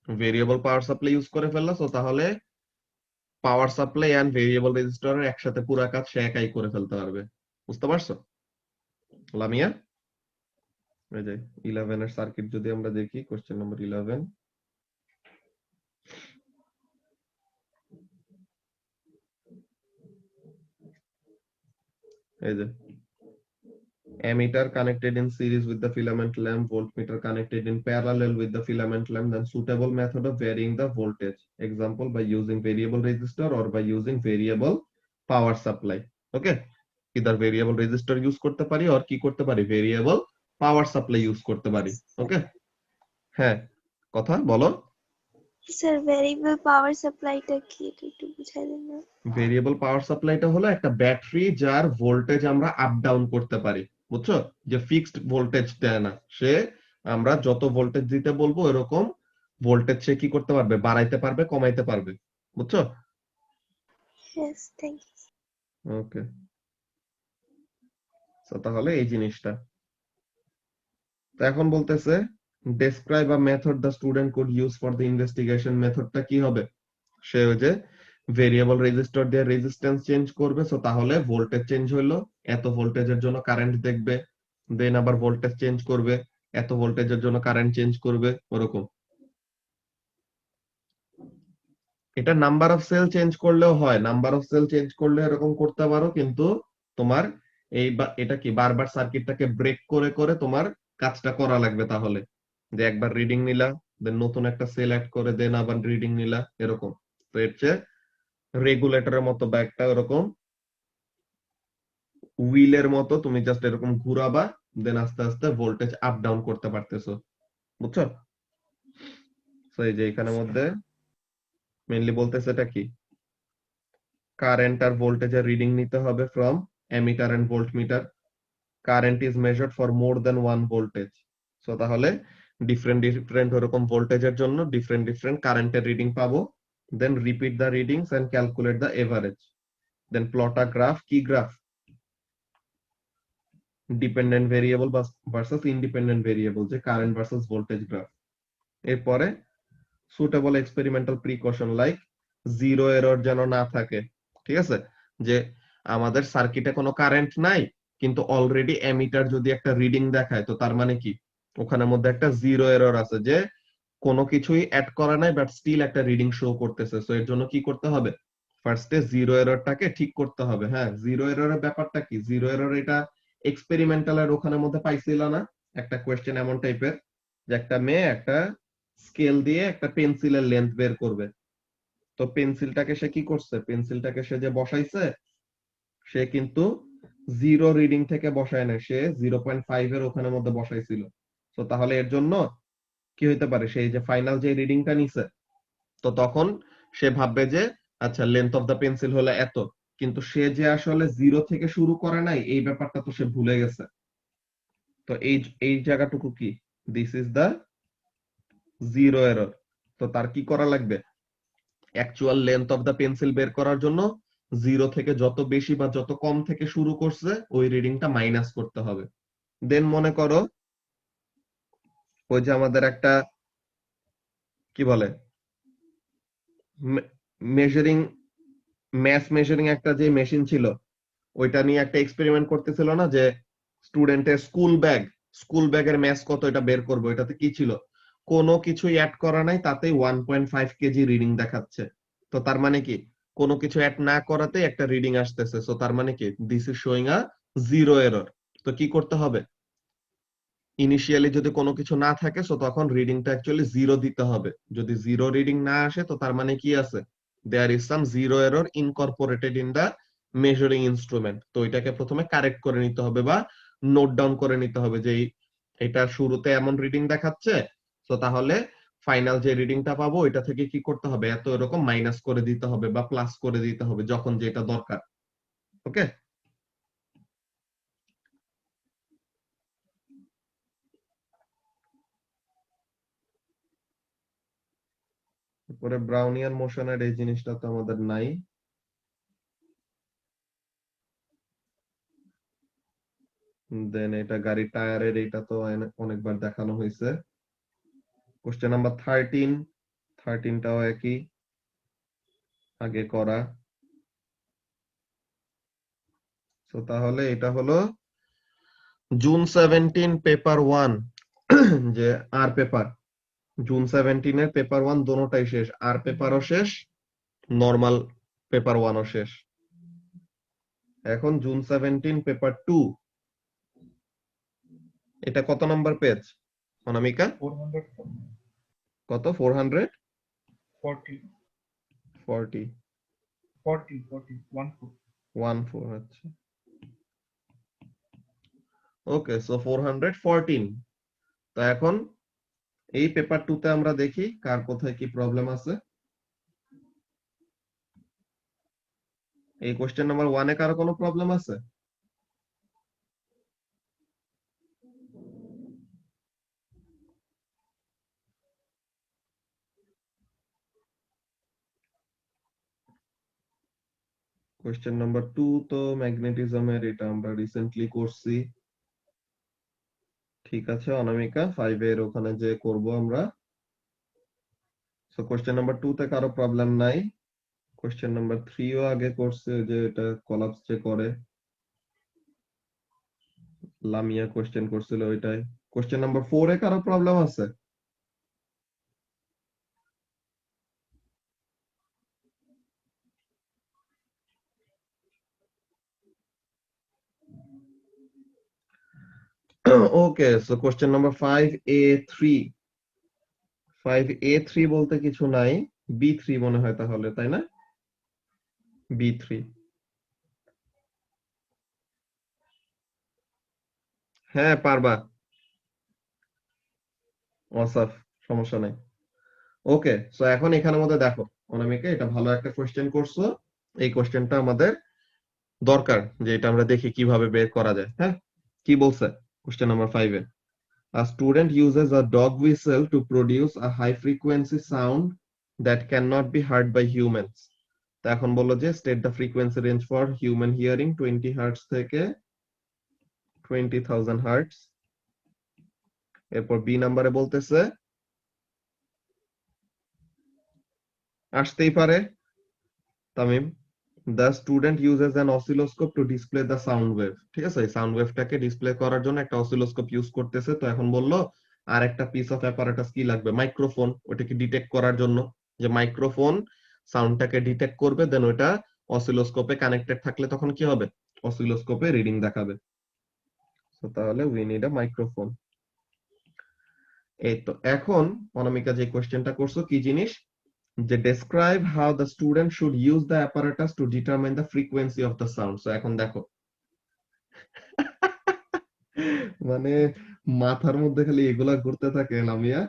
ভেরিয়েবল পাওয়ার সাপ্লাই ইউজ করে ফেললো। তো তাহলে পাওয়ার সাপ্লাই এন্ড ভেরিয়েবল রেজিস্টরের একসাথে পুরো কাজ সে একাই করে ফেলতে পারবে। বুঝতে পারছো লামিয়া? এই যে 11 এর সার্কিট যদি আমরা দেখি, কোশ্চেন নাম্বার 11, এই যে ammeter connected in series with the filament lamp, voltmeter connected in parallel with the filament lamp, then suitable method of varying the voltage, example by using variable resistor or by using variable power supply. Okay, either variable resistor use করতে পারি or কি করতে পারি? variable power supply use করতে পারি। ওকে, হ্যাঁ, কথা বলো। স্যার ভেরিয়েবল পাওয়ার সাপ্লাইটা কি এটা একটু বুঝাই দেন না? ভেরিয়েবল পাওয়ার সাপ্লাইটা হলো একটা ব্যাটারি যার ভোল্টেজ আমরা আপ ডাউন করতে পারি। বুঝছো? যে ফিক্সড ভোল্টেজ দেয় না সে, আমরা যত ভোল্টেজ দিতে বলবো এরকম ভোল্টেজ সে কি করতে পারবে? বাড়াইতে পারবে, কমাইতে পারবে। বুঝছো? Yes, thank you. ওকে, তো তাহলে এই জিনিসটা তো এখন বলতেছে describe a method the student could use for the investigation মেথডটা কি হবে সে ওই যে ভেরিয়েবল রেজিস্টার দিয়ে রেজিস্ট্যান্স চেঞ্জ করবে সো তাহলে ভোল্টেজ চেঞ্জ হইলো এত ভোল্টেজের জন্য কারেন্ট দেখবে দেন আবার ভোল্টেজ চেঞ্জ করবে এত ভোল্টেজের জন্য কারেন্ট চেঞ্জ করবে ওরকম এটা নাম্বার অফ সেল চেঞ্জ করলেও হয় নাম্বার অফ সেল চেঞ্জ করলে এরকম করতে পারো কিন্তু তোমার এটা কি বারবার সার্কিটটাকে ব্রেক করে করে তোমার কাজটা করা লাগবে তাহলে যে একবার রিডিং নিলা দেন নতুন একটা সেল অ্যাড করে দেন আবার রিডিং নিলা এরকম তো এর চেয়ে রেগুলেটরের মতো বা একটা এরকম হুইলের মতো তুমি জাস্ট এরকম ঘুরাবা দেন আস্তে আস্তে ভোল্টেজ আপ ডাউন করতে পারতেছো বুঝছো তো এই যে এখানের মধ্যে মেইনলি বলতেছে এটা কি কারেন্ট আর ভোল্টেজের রিডিং নিতে হবে from ammeter and voltmeter current is measured for more than one voltage so তাহলে ডিফারেন্ট ডিফারেন্ট ওরকম ভোল্টেজের জন্য ডিফারেন্ট ডিফারেন্ট কারেন্টের রিডিং পাবো then repeat the readings and calculate the average then plot a graph কি graph dependent variable versus independent variable যে current versus voltage graph এরপরে suitable experimental precaution like zero error যেন না থাকে ঠিক আছে যে আমাদের সার্কিটে কোনো কারেন্ট নাই কিন্তু অলরেডি এমিটার যদি একটা রিডিং দেখায় তো তার মানে কি ওখানের মধ্যে একটা জিরো এরর আছে যে কোনো কিছুই অ্যাড করা নাই বাট স্টিল একটা রিডিং শো করতেছে সো এর জন্য কি করতে হবে ফার্স্টে জিরো এররটাকে ঠিক করতে হবে হ্যাঁ জিরো এররের ব্যাপারটা কি জিরো এরর এটা এক্সপেরিমেন্টাল এর ওখানের মধ্যে পাইছিল না একটা কোয়েশ্চেন এমন টাইপের যে একটা মেয়ে একটা স্কেল দিয়ে একটা পেন্সিলের লেন্থ বের করবে তো পেন্সিলটাকে সে কি করছে পেন্সিলটাকে সে যে বসাইছে সে কিন্তু জিরো রিডিং থেকে বসায় না সে 0.5 এর ওখানের মধ্যে বসাইছিল তো তাহলে এর জন্য কি হইতে পারে সেই যে ফাইনাল যে রিডিংটা নিছে তো তখন সে ভাববে যে আচ্ছা লেন্থ অফ দা পেন্সিল হলো এত কিন্তু সে যে আসলে জিরো থেকে শুরু করে নাই এই ব্যাপারটা তো সে ভুলে গেছে তো এই এই জায়গাটুকু কি this is the zero error তো তার কি করা লাগবে actual length of the pencil বের করার জন্য জিরো থেকে যত বেশি বা যত কম থেকে শুরু করছে ওই রিডিংটা মাইনাস করতে হবে দেন মনে করো ওই যে আমাদের একটা কি বলে মেজারিং ম্যাথ মেজারিং একটা যে মেশিন ছিল ওইটা নিয়ে একটা এক্সপেরিমেন্ট করতেছিল না যে স্টুডেন্টের স্কুল ব্যাগের ম্যাথ কত এটা বের করবো এটাতে কি ছিল কোনো কিছুই অ্যাড করা নাই তাতেই 1.5 কেজি রিডিং দেখাচ্ছে তো তার মানে কি কোনো কিছু অ্যাড না করাতেই একটা রিডিং আসতেছে সো তার মানে কি this is showing a zero error তো কি করতে হবে ইনিশিয়ালি যদি কোনো কিছু না থাকে সো তখন রিডিংটা অ্যাকচুয়ালি জিরো দিতে হবে যদি জিরো রিডিং না আসে তো তার মানে কি আছে there is some zero error incorporated in the measuring instrument তো এটাকে প্রথমে কারেক্ট করে নিতে হবে বা নোট ডাউন করে নিতে হবে যে এটা শুরুতে এমন রিডিং দেখাচ্ছে তো তাহলে ফাইনাল যে রিডিংটা পাবো এটা থেকে কি করতে হবে এত এরকম মাইনাস করে দিতে হবে বা প্লাস করে দিতে হবে যখন যেটা দরকার ওকে তারপরে ব্রাউনিয়ান মোশনের এই জিনিসটা তো আমাদের নাই দেন এটা গাড়ির টায়ারের এটা তো অনেকবার দেখানো হয়েছে কোশ্চেন নাম্বার 13টাও একই আগে করা তো তাহলে এটা হলো জুন 17 পেপার 1 যে আর পেপার জুন 17 এর পেপার 1 দোনোটাই শেষ আর পেপারও শেষ নরমাল পেপার 1ও শেষ এখন জুন 17 পেপার 2 এটা কত নাম্বার পেজ অনামিকা 440 কত 440 40 40 14 আচ্ছা ওকে সো 414 তো এখন এই পেপার 2 তে আমরা দেখি কার কোথায় কি প্রবলেম আছে এই কোশ্চেন নাম্বার 1 এ কারো কোনো প্রবলেম আছে কোশ্চেন নাম্বার 2 তো ম্যাগনেটিজমের এটা আমরা রিসেন্টলি করছি ঠিক আছে অনামিকা 5 এর ওখানে যে করব আমরা। সো কোশ্চেন নাম্বার 2 তে কারো প্রবলেম নাই। কোশ্চেন নাম্বার 3 ও আগে করছে যে এটা কোলাপস যে করে, লামিয়া কোশ্চেন করছিল ওইটাই। কোশ্চেন নাম্বার 4 এ কারো প্রবলেম আছে? ওকে, so question number 5A3। 5A3 বলতে কিছু নাই, B3 মনে হয় তাহলে, তাই না? B3। হ্যাঁ পারবা, ওয়াসাফ, সমস্যা নাই। ওকে, সো এখন এখানের মধ্যে দেখো অনামিকা, এটা ভালো একটা কোশ্চেন করছো। এই কোশ্চেনটা আমাদের দরকার যে এটা আমরা দেখি কিভাবে বের করা যায়। হ্যাঁ, কি বলছে question number 5 A? A student uses a dog whistle to produce a high frequency sound that cannot be heard by humans. তো এখন বললো যে state the frequency range for human hearing 20 hertz থেকে 20,000 hertz। এরপর বি নাম্বারে বলতেছে আসতেই পারে Tamim, the student uses an oscilloscope to display the sound wave। ঠিক আছে, এই সাউন্ড ওয়েভটাকে ডিসপ্লে করার জন্য একটা অসিলোস্কোপ ইউজ করতেছে। তো এখন বললো আর একটা পিস অফ অ্যাপারেটাস কি লাগবে? মাইক্রোফোন, ওটাকে ডিটেক্ট করার জন্য। যে মাইক্রোফোন সাউন্ডটাকে ডিটেক্ট করবে, দেন ওটা অসিলোস্কোপে কানেক্টেড থাকলে তখন কি হবে? অসিলোস্কোপে রিডিং দেখাবে। তো তাহলে উই নিড আ মাইক্রোফোন। এই তো এখন অনামিকা যে কোশ্চেনটা করছো কি জিনিস, যে describe how the student should use the apparatus to determine the frequency of the sound। So এখন দেখো মানে মাথার মধ্যে খালি এগুলা ঘুরতে থাকে লামিয়া।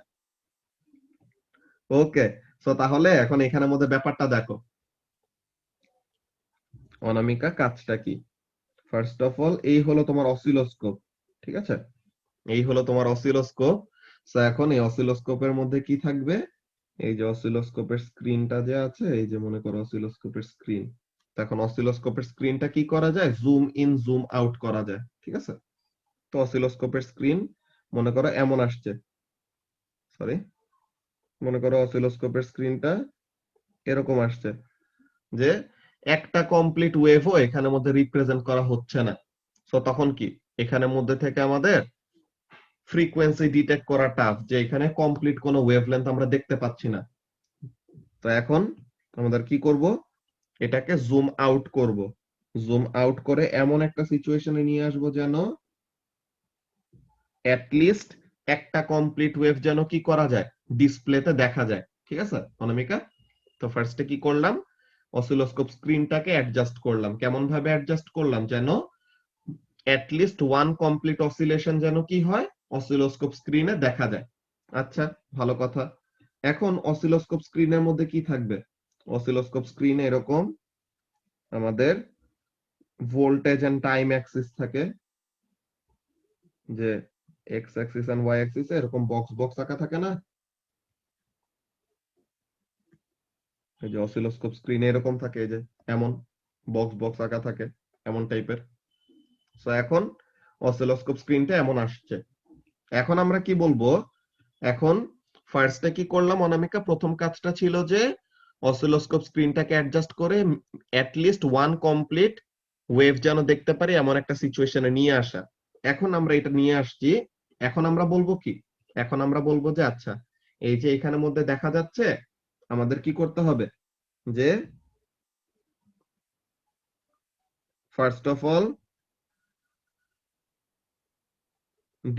ওকে, সো তাহলে এখন এখানের মধ্যে ব্যাপারটা দেখো অনামিকা, কাজটা কি? ফার্স্ট অফ অল এই হলো তোমার অসিলোস্কোপ, ঠিক আছে? এই হলো তোমার অসিলোস্কোপ। সো এখন এই অসিলোস্কোপের মধ্যে কি থাকবে? এই যে অসিলোস্কোপের স্ক্রিনটা যে আছে, এই যে মনে করো অসিলোস্কোপের স্ক্রিন। এখন অসিলোস্কোপের স্ক্রিনটা কি করা যায়? জুম ইন জুম আউট করা যায়, ঠিক আছে? তো অসিলোস্কোপের স্ক্রিন মনে করো এমন আসছে, সরি, মনে করো অসিলোস্কোপের স্ক্রিনটা এরকম আসছে যে একটা কমপ্লিট ওয়েভও এখানের মধ্যে রিপ্রেজেন্ট করা হচ্ছে না। সো তখন কি এখানের মধ্যে থেকে আমাদের ফ্রিকোয়েন্সি ডিটেক্ট করা টাফ, যে এখানে কমপ্লিট কোনো ওয়েভলেন্থ আমরা দেখতে পাচ্ছি না। তো এখন আমাদের কি করব? এটাকে জুম আউট করব। জুম আউট করে এমন একটা সিচুয়েশনে নিয়ে আসবো যেন লিস্ট একটা কমপ্লিট ওয়েভ যেন কি করা যায়? ডিসপ্লেতে দেখা যায়, ঠিক আছে অনামিকা? তো ফার্স্টে কি করলাম? অসিলোস্কোপ স্ক্রিনটাকে অ্যাডজাস্ট করলাম। কেমন ভাবে অ্যাডজাস্ট করলাম? যেন লিস্ট ওয়ান কমপ্লিট অসিলেশন যেন কি হয়? অসিলোস্কোপ স্ক্রিনে দেখা যায়। আচ্ছা, ভালো কথা। এখন অসিলোস্কোপ স্ক্রিনের মধ্যে কি থাকবে? অসিলোস্কোপ স্ক্রিনে এরকম আমাদের ভোল্টেজ এন্ড টাইম অ্যাক্সিস থাকে, যে এক্স অ্যাক্সিস এন্ড ওয়াই অ্যাক্সিসে এরকম বক্স বক্স আঁকা থাকে না? এই যে অসিলোস্কোপ স্ক্রিনে এরকম থাকে, এই যে এমন বক্স বক্স আঁকা থাকে, এমন টাইপের। সো এখন অসিলোস্কোপ স্ক্রিনটা এমন আসছে। এখন আমরা কি বলবো? এখন ফার্স্টে কি করলাম অনামিকা? প্রথম কাজটা ছিল যে অসিলোস্কোপ স্ক্রিনটাকে অ্যাডজাস্ট করে লিস্ট ওয়ান কমপ্লিট ওয়েভ যেন দেখতে পারি এমন একটা সিচুয়েশনে নিয়ে আসা। এখন আমরা এটা নিয়ে আসছি। এখন আমরা বলবো কি? এখন আমরা বলবো যে আচ্ছা, এই যে এখানের মধ্যে দেখা যাচ্ছে, আমাদের কি করতে হবে? যে first of all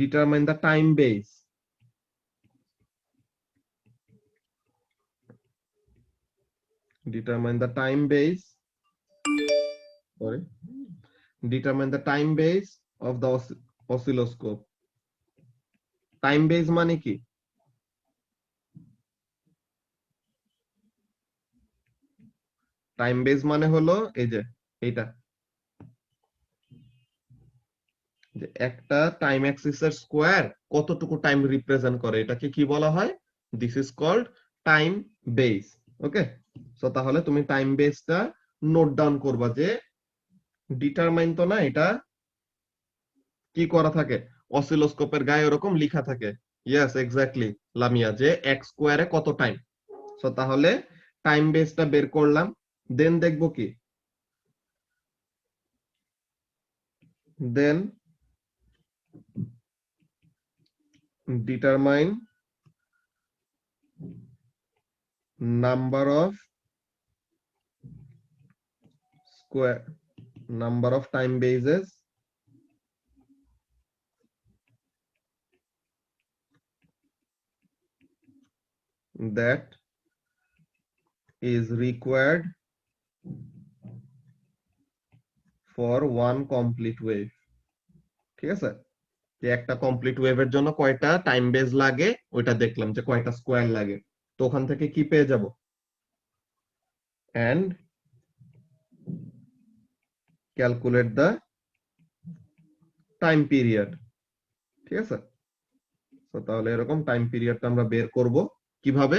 determine the time base। determine the time base sorry determine the time base of the oscilloscope। Time base মানে কি? টাইম বেজ মানে হলো এই যে এইটা, যে একটা টাইম অ্যাক্সিসের স্কোয়ার কতটুকু টাইম রিপ্রেজেন্ট করে, এটাকে কি বলা হয়? This is called time base. Okay, so তাহলে তুমি টাইম বেসটা নোট ডাউন করবা, যে ডিটারমাইন তো না, এটা কি করা থাকে? অসিলোস্কোপের গায়ে এরকম লেখা থাকে। ইয়েস এক্স্যাক্টলি লামিয়া, যে এক্স স্কোয়ারে কত টাইম। সো তাহলে টাইম বেসটা বের করলাম, দেন দেখবো কি, then determine number of square, number of time bases that is required for one complete wave। ঠিক আছে, যে একটা কমপ্লিট ওয়েভের জন্য কয়টা টাইম বেজ লাগে ওইটা দেখলাম, যে কয়টা স্কোয়ার লাগে। তো ওখান থেকে কি পেয়ে যাব, and calculate the time period। ঠিক আছে, তো তাহলে এরকম টাইম পিরিয়ডটা আমরা বের করব কিভাবে,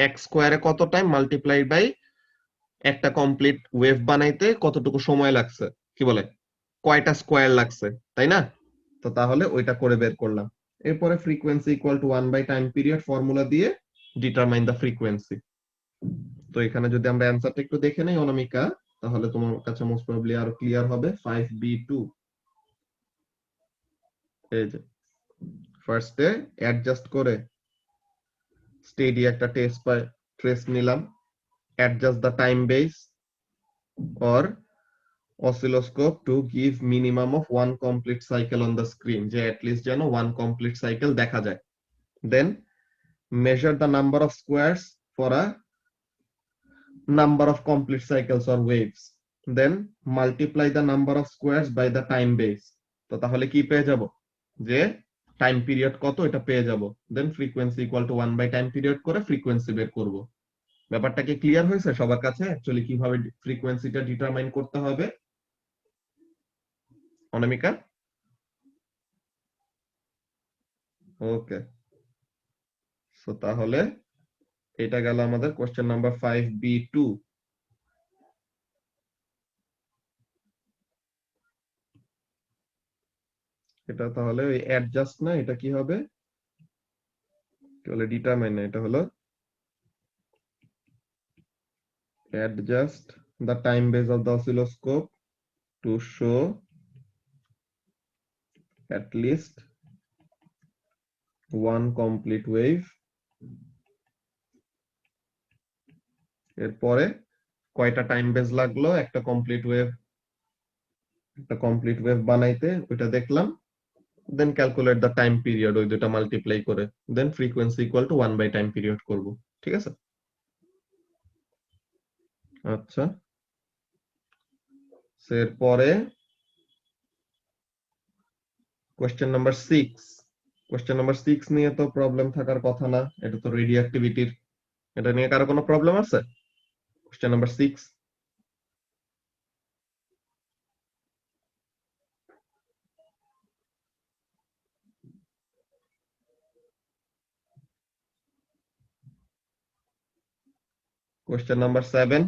এক্স স্কোয়ারে কত টাইম মাল্টিপ্লাই বাই একটা কমপ্লিট ওয়েভ বানাইতে কতটুকু সময় লাগছে, কি বলে কয়টা স্কোয়ার লাগছে, তাই না? তো তাহলে ওইটা করে বের করলাম। এরপরে frequency equal to 1 by time period formula দিয়ে ডিটারমাইন দ্য ফ্রিকোয়েন্সি। তো এখানে যদি আমরা অ্যানসারটা একটু দেখে নেই অনামিকা, তাহলে তোমার কাছে মোস্ট প্রবাবলি আরো ক্লিয়ার হবে। 5b2, এই যে ফার্স্টে অ্যাডজাস্ট করে স্টেডি একটা টেস্ট পাই ট্রেস নিলাম, adjust the time base or oscilloscope to give minimum of one complete cycle on the screen, যে at least যেন one complete cycle দেখা যায়। Then measure the number of squares for a number of complete cycles or waves, then multiply the number of squares by the time base। তো তাহলে কি পেয়ে যাব, যে টাইম পিরিয়ড কত এটা পেয়ে যাব। Then frequency equal to 1 by time period করে ফ্রিকোয়েন্সি বের করব। ব্যাপারটা কি ক্লিয়ার হয়েছে সবার কাছে, অ্যাকচুয়ালি কিভাবে ফ্রিকোয়েন্সিটা ডিটারমাইন করতে হবে অনামিকা? ওকে, সো তাহলে এটা গেল আমাদের কোশ্চেন নাম্বার 5b2। এটা তাহলে ওই অ্যাডজাস্ট না, এটা কি হবে, কি বলে ডিটারমাইন না, এটা হলো adjust the time base of the oscilloscope to show at least one complete wave. এরপরে কয়টা টাইম বেস লাগলো একটা কমপ্লিট ওয়েভ বানাইতে, ওইটা দেখলাম। Then calculate the time period, ওই দুটা মাল্টিপ্লাই করে then frequency equal to 1 by time period করব। ঠিক আছে, আচ্ছা এরপরে কোশ্চেন নাম্বার 6। কোশ্চেন নাম্বার 6 নিয়ে তো প্রবলেম থাকার কথা না, এটা তো রেডিও অ্যাক্টিভিটির। এটা নিয়ে কারো কোনো প্রবলেম আছে? কোশ্চেন নাম্বার 6, কোশ্চেন নাম্বার 7,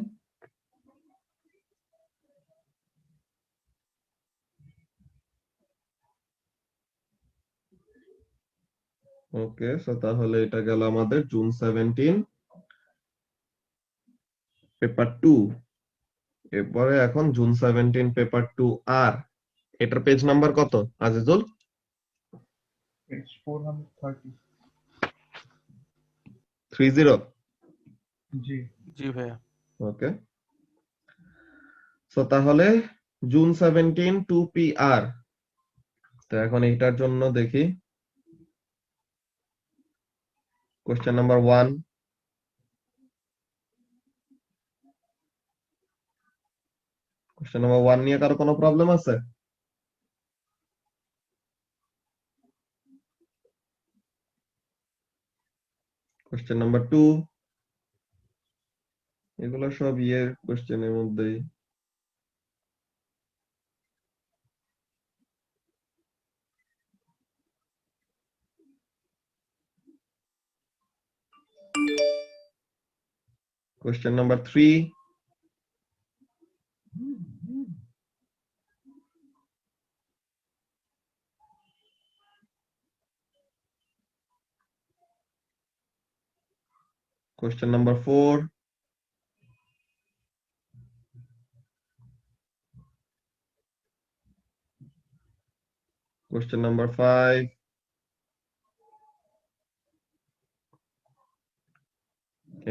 ওকে। সো তাহলে এটা গেল আমাদের জুন 17 পেপার 2। এরপরে এখন জুন 17 পেপার 2 আর এটার পেজ নাম্বার কত আজিজুল? It's 430. 30। জি। জি ভাইয়া। ওকে, সো তাহলে জুন 17 2PR। তো এখন এইটার জন্য দেখি কোশ্চেন নাম্বার 1। কোশ্চেন নাম্বার 1 নিয়ে কারো কোনো প্রবলেম আছে? কোশ্চেন নাম্বার 2, এগুলো সব কোশ্চেনের মধ্যেই। Question number 3, Question number 4. Question number 5.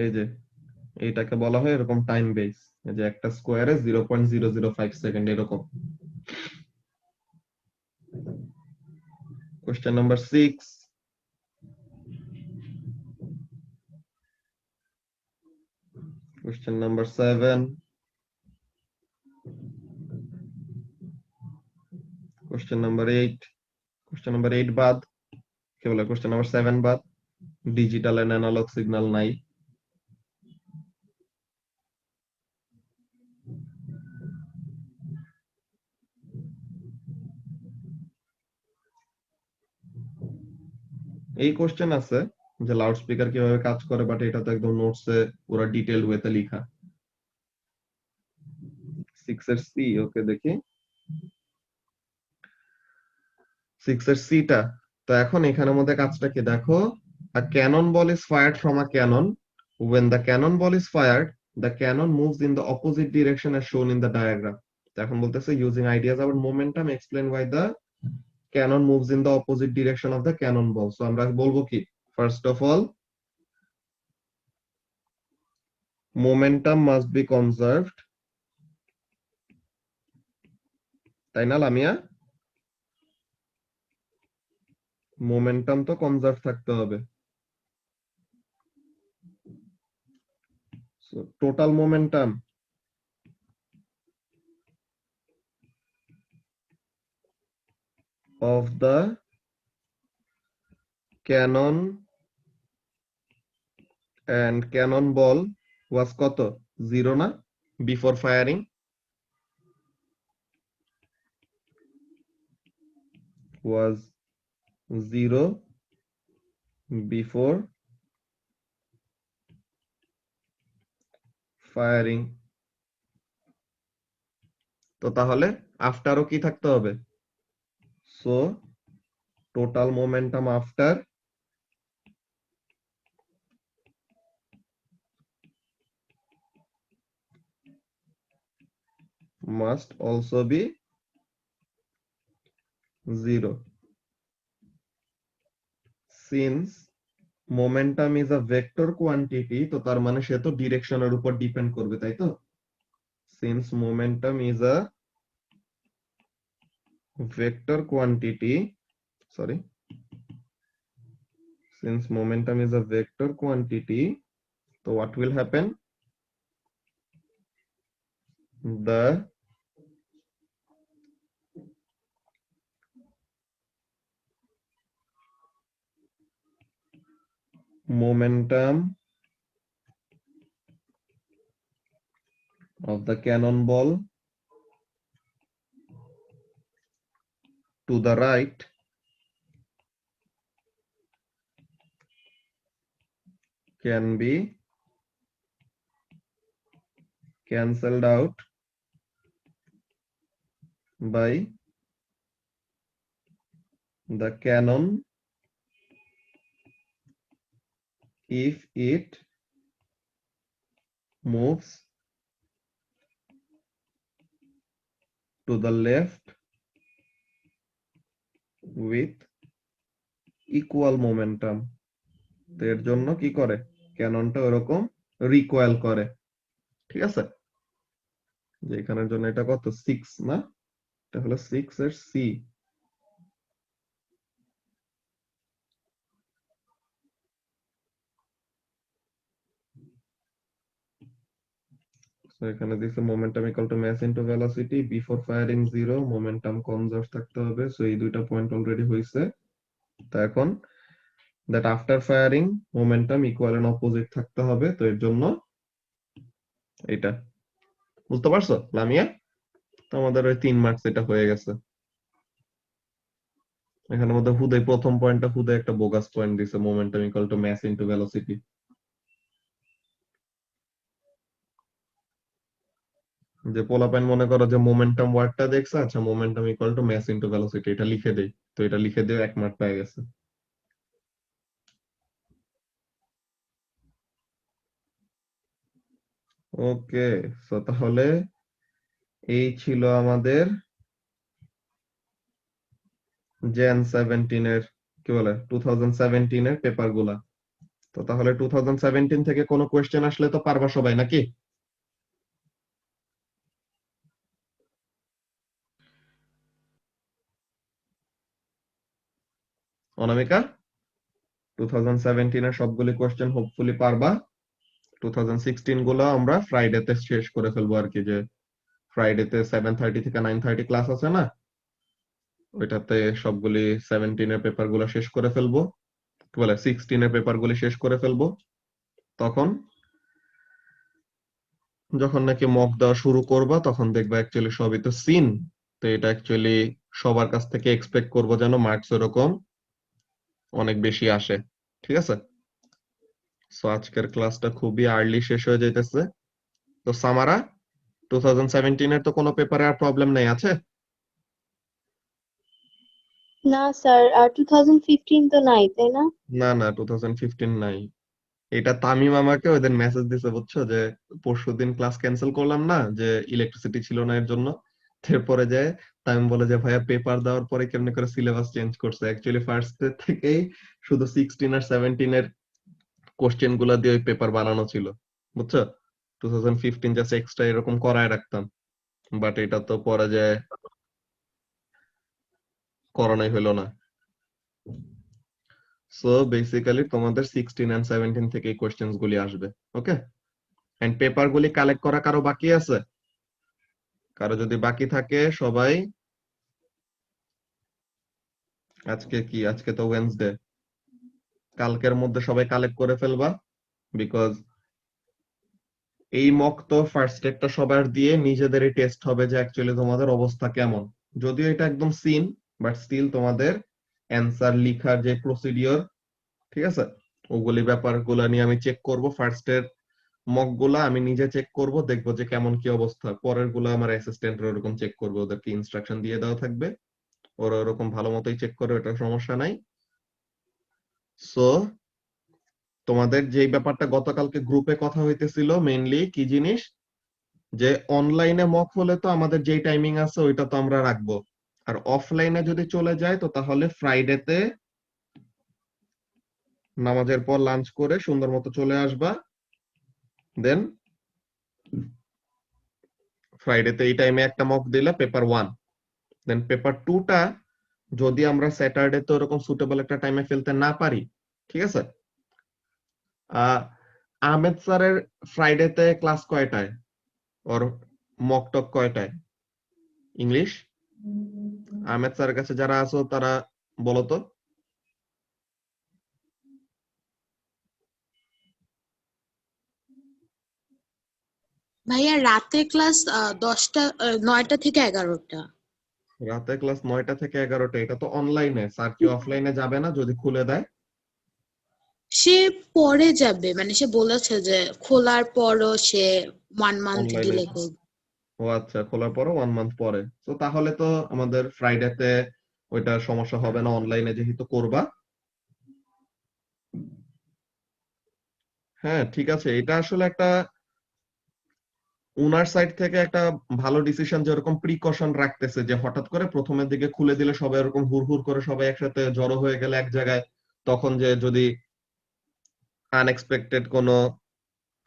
এই যে এইটাকে বলা হয় এরকম টাইম বেস, এই যে একটা স্কোয়ারে 0.005 সেকেন্ড এরকম। Question number 6. Question number 7. Question number 8. Question number 8 বাদ, কি বলে question number 7 বাদ, ডিজিটাল এন্ড অ্যানালগ সিগন্যাল নাই। এই কোশ্চেন আছে যে লাউড স্পিকার কিভাবে কাজ করে, বাট এটা তো একদম নোটসে পুরো ডিটেইলড ওয়েতে লেখা। 6 এর সি, ওকে দেখি 6 এর সিটা। তো এখন এখানের মধ্যে কাজটা কি দেখো, a cannonball is fired from a cannon. When the cannonball is fired, the cannon moves in the opposite direction as shown in the diagram. তো এখন বলতেছে using ideas about momentum explain why the cannon moves in the opposite direction of the cannonball. So আমরা বলবো কি, first of all momentum must be conserved, তাই না Lamia? Momentum তো conserve থাকতে হবে। So total momentum of the cannon and cannonball was কত? 0 না? Before firing was 0 before firing. তো তাহলে আফটারও কি থাকতে হবে? So total momentum after must also be 0. Since momentum is a vector quantity, তো তার মানে সে তো ডিরেকশনের উপর ডিপেন্ড করবে, তাই তো? Since momentum is a vector quantity, sorry, since momentum is a vector quantity, so what will happen? The momentum of the cannonball to the right can be cancelled out by the cannon if it moves to the left with equal momentum. তো এর জন্য কি করে, ক্যাননটা ওরকম recoil করে, ঠিক আছে? যে এখানের জন্য এটা কত 6 না, এটা হলো 6 এর সি। So এখানে দিছে momentum equal to mass into velocity, before firing 0, momentum conserve থাকতে হবে। সো এই দুইটা পয়েন্ট অলরেডি হইছে। তো এখন that after firing momentum equal and opposite থাকতে হবে, তো এর জন্য এটা বুঝতে পারছো লামিয়া? তো আমাদের ওই 3 মার্কস এটা হয়ে গেছে। এখানের মধ্যে হুদাই প্রথম পয়েন্টটা হুদাই একটা বোগাস পয়েন্ট দিছে, momentum equal to mass into velocity। যে পোলাপাইন মনে করো যে মোমেন্টাম ওয়ার্ডটা দেখছে, আচ্ছা momentum equal to mass into velocity, এটা লিখে দেই, তো এটা লিখে দিয়ে 1 মার্ক পেয়ে গেছে। ওকে, সো তাহলে এই ছিল আমাদের জেন 17 এর কি বলে 2017 এর পেপার গুলা। তো তাহলে 2017 থেকে কোনো কোয়েশ্চেন আসলে তো পারবা সবাই নাকি? অনামিকা 2017 এর সবগুলি কোয়েশ্চেন হোপফুলি পারবা। 2016 গুলো আমরা ফ্রাইডেতে শেষ করে ফেলবো আর কি, যে ফ্রাইডেতে 7:30 থেকে 9:30 ক্লাস আছে না, ওইটাতে সবগুলি 17 এর পেপার গুলো শেষ করে ফেলবো, কি বলে 16 এর পেপার গুলি শেষ করে ফেলবো। তখন যখন নাকি মক দেওয়া শুরু করবা তখন দেখবা অ্যাকচুয়ালি সবই তো সিন। তো এটা অ্যাকচুয়ালি সবার কাছ থেকে এক্সপেক্ট করবো যেন মার্কস এরকম অনেক বেশি আসে, ঠিক আছে? সো আজকের ক্লাসটা খুবই আর্লি শেষ হয়ে যাইতেছে। তো সামারা 2017 এর তো কোনো পেপারে আর প্রবলেম নেই আছে? না স্যার, আর 2015 তো নাই, তাই না? না না 2015 নাই। এটা তামিম আমাকে ওইদিন মেসেজ দিছে বুঝছো, যে পরশুদিন ক্লাস ক্যান্সেল করলাম না, যে ইলেকট্রিসিটি ছিল না এর জন্য। এরপরে যে তামিম বলে যে ভাইয়া পেপার দেওয়ার পরে কেমনে করে সিলেবাস চেঞ্জ করছে, অ্যাকচুয়ালি ফার্স্ট থেকেই শুধু 16 আর 17 এর কোশ্চেন গুলা দিয়ে ওই পেপার বানানো ছিল বুঝছো। 2015 জাস্ট এক্সট্রা এরকম করায় রাখতাম, বাট এটা তো পরে যায় করানোই হলো না। সো বেসিক্যালি তোমাদের 16 এন্ড 17 থেকে এই কোশ্চেন্স গুলি আসবে। ওকে, এন্ড পেপার গুলি কালেক্ট করা কারো বাকি আছে? কারো যদি বাকি থাকে সবাই, আজকে কি, আজকে তো ওয়েডনেসডে, কালকের মধ্যে সবাই কালেক্ট করে ফেলবা। বিকজ এই মক তো ফার্স্ট একটা সবার দিয়ে নিজেদেরই টেস্ট হবে যে অ্যাকচুয়ালি তোমাদের অবস্থা কেমন। যদিও এটা একদম সিন, বাট স্টিল তোমাদের অ্যান্সার লিখার যে প্রসিডিওর, ঠিক আছে, ওগুলি ব্যাপারগুলো নিয়ে আমি চেক করব। ফার্স্টের মক গুলা আমি নিজে চেক করব, দেখবো যে কেমন কি অবস্থা। পরের গুলো আমার অ্যাসিস্ট্যান্টরা ওরকম চেক করবে, ওদেরকে ইনস্ট্রাকশন দিয়ে দেওয়া থাকবে, ওরা ওরকম ভালো মতোই চেক করে, এটা সমস্যা নাই। সো তোমাদের যেই ব্যাপারটা গতকালকে গ্রুপে কথা হইতেছিল মেইনলি কি জিনিস, যে অনলাইনে মক হলে তো আমাদের যেই টাইমিং আছে ওইটা তো আমরা রাখবো, আর অফলাইনে যদি চলে যায় তো তাহলে ফ্রাইডেতে নামাজের পর লাঞ্চ করে সুন্দর মতো চলে আসবা। দেন ফ্রাইডেতে এই টাইমে একটা মক দিলা পেপার 1, দেন পেপার 2টা যদি আমরা স্যাটারডে তো এরকম সুটেবল একটা টাইমে ফেলতে না পারি, ঠিক আছে, আহমেদ স্যারের ফ্রাইডেতে ক্লাস কয়টায়, ওর মক টক কয়টায় ইংলিশ? আহমেদ স্যারের কাছে যারা আছো তারা বলো তো। ভাইয়া রাতে ক্লাস 9টা থেকে 11টা। রাতে ক্লাস 9টা থেকে 11টা, এটা তো অনলাইনে, স্যার কি অফলাইনে যাবে না যদি খুলে দেয়? সে পরে যাবে, মানে সে বলেছে যে খোলার পরও সে 1 মান্থ অনলাইনে, ডিলে করবে। ও আচ্ছা, খোলার পরে 1 মান্থ পরে, তো তাহলে তো আমাদের ফ্রাইডেতে ওইটা সমস্যা হবে না, অনলাইনে যেহেতু করবা। হ্যাঁ ঠিক আছে, এটা আসলে একটা উনার সাইড থেকে একটা ভালো ডিসিশন, যে ওরকম প্রিকশন রাখতেছে, যে হঠাৎ করে প্রথমের দিকে খুলে দিলে সবাই এরকম হুড় করে সবাই একসাথে জড়ো হয়ে গেলে এক জায়গায়, তখন যে যদি আনএক্সপেক্টেড কোনো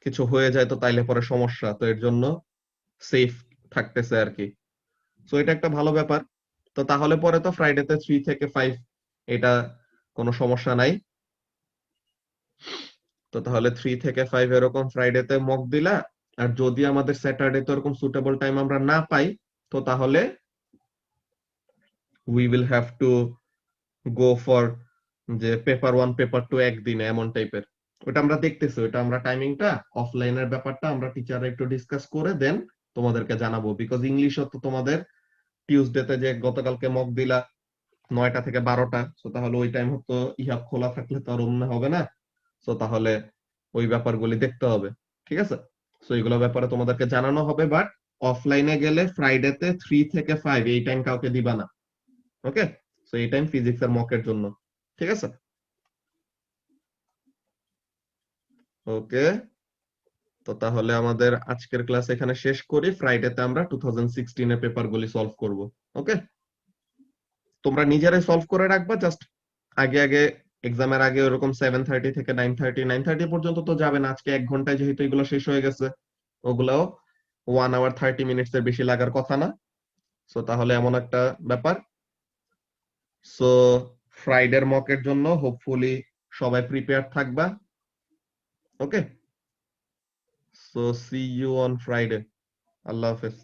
কিছু হয়ে যায় তো তাইলে পরে সমস্যা, তো এর জন্য সেফ থাকতেছে আর কি। সো এটা একটা ভালো ব্যাপার। তো তাহলে পরে তো ফ্রাইডেতে 3 থেকে 5 এটা কোনো সমস্যা নাই। তো তাহলে 3 থেকে 5 এরকম ফ্রাইডেতে মক দিলা, আর যদি আমাদের স্যাটারডে তো এরকম সুটেবল টাইম আমরা না পাই তো তাহলে we will have to go for যে পেপার 1 পেপার 2 একদিনে এমন টাইপের। ওটা আমরা দেখতেছি, ওটা আমরা টাইমিংটা অফলাইনের ব্যাপারটা আমরা টিচাররা একটু ডিসকাস করে দেন তোমাদেরকে জানাবো। বিকজ ইংলিশও তো তোমাদের টিউসডেতে যে গতকালকে মক দিলা 9টা থেকে 12টা, সো তাহলে ওই টাইম তো ইহাব খোলা থাকলে তো আর অন্য হবে না। সো তাহলে ওই ব্যাপারগুলি দেখতে হবে, ঠিক আছে? সো এগুলো ব্যাপারে তোমাদেরকে জানানো হবে, বাট অফলাইনে গেলে ফ্রাইডেতে 3 থেকে 5 এই টাইম কাউকে দিবা না। ওকে, সো এই টাইম ফিজিক্স এর মকের জন্য, ঠিক আছে? ওকে, তো তাহলে আমাদের আজকের ক্লাস এখানে শেষ করি, ফ্রাইডেতে আমরা 2016 এর পেপারগুলি সলভ করব। ওকে, তোমরা নিজেরাই সলভ করে রাখবা, জাস্ট আগে আগে এক্সামের আগে ওরকম 7:30 থেকে 9:30 পর্যন্ত তো যাবে না, আজকে 1 ঘন্টায় যেহেতু এগুলো শেষ হয়ে গেছে, ওগুলাও 1 hour 30 minutes এর বেশি লাগার কথা না। সো তাহলে এমন একটা ব্যাপার। সো ফ্রাইডের মকের জন্য হোপফুলি সবাই প্রিপেয়ার থাকবা। Okay, so see you on Friday. আল্লাহ হাফেজ।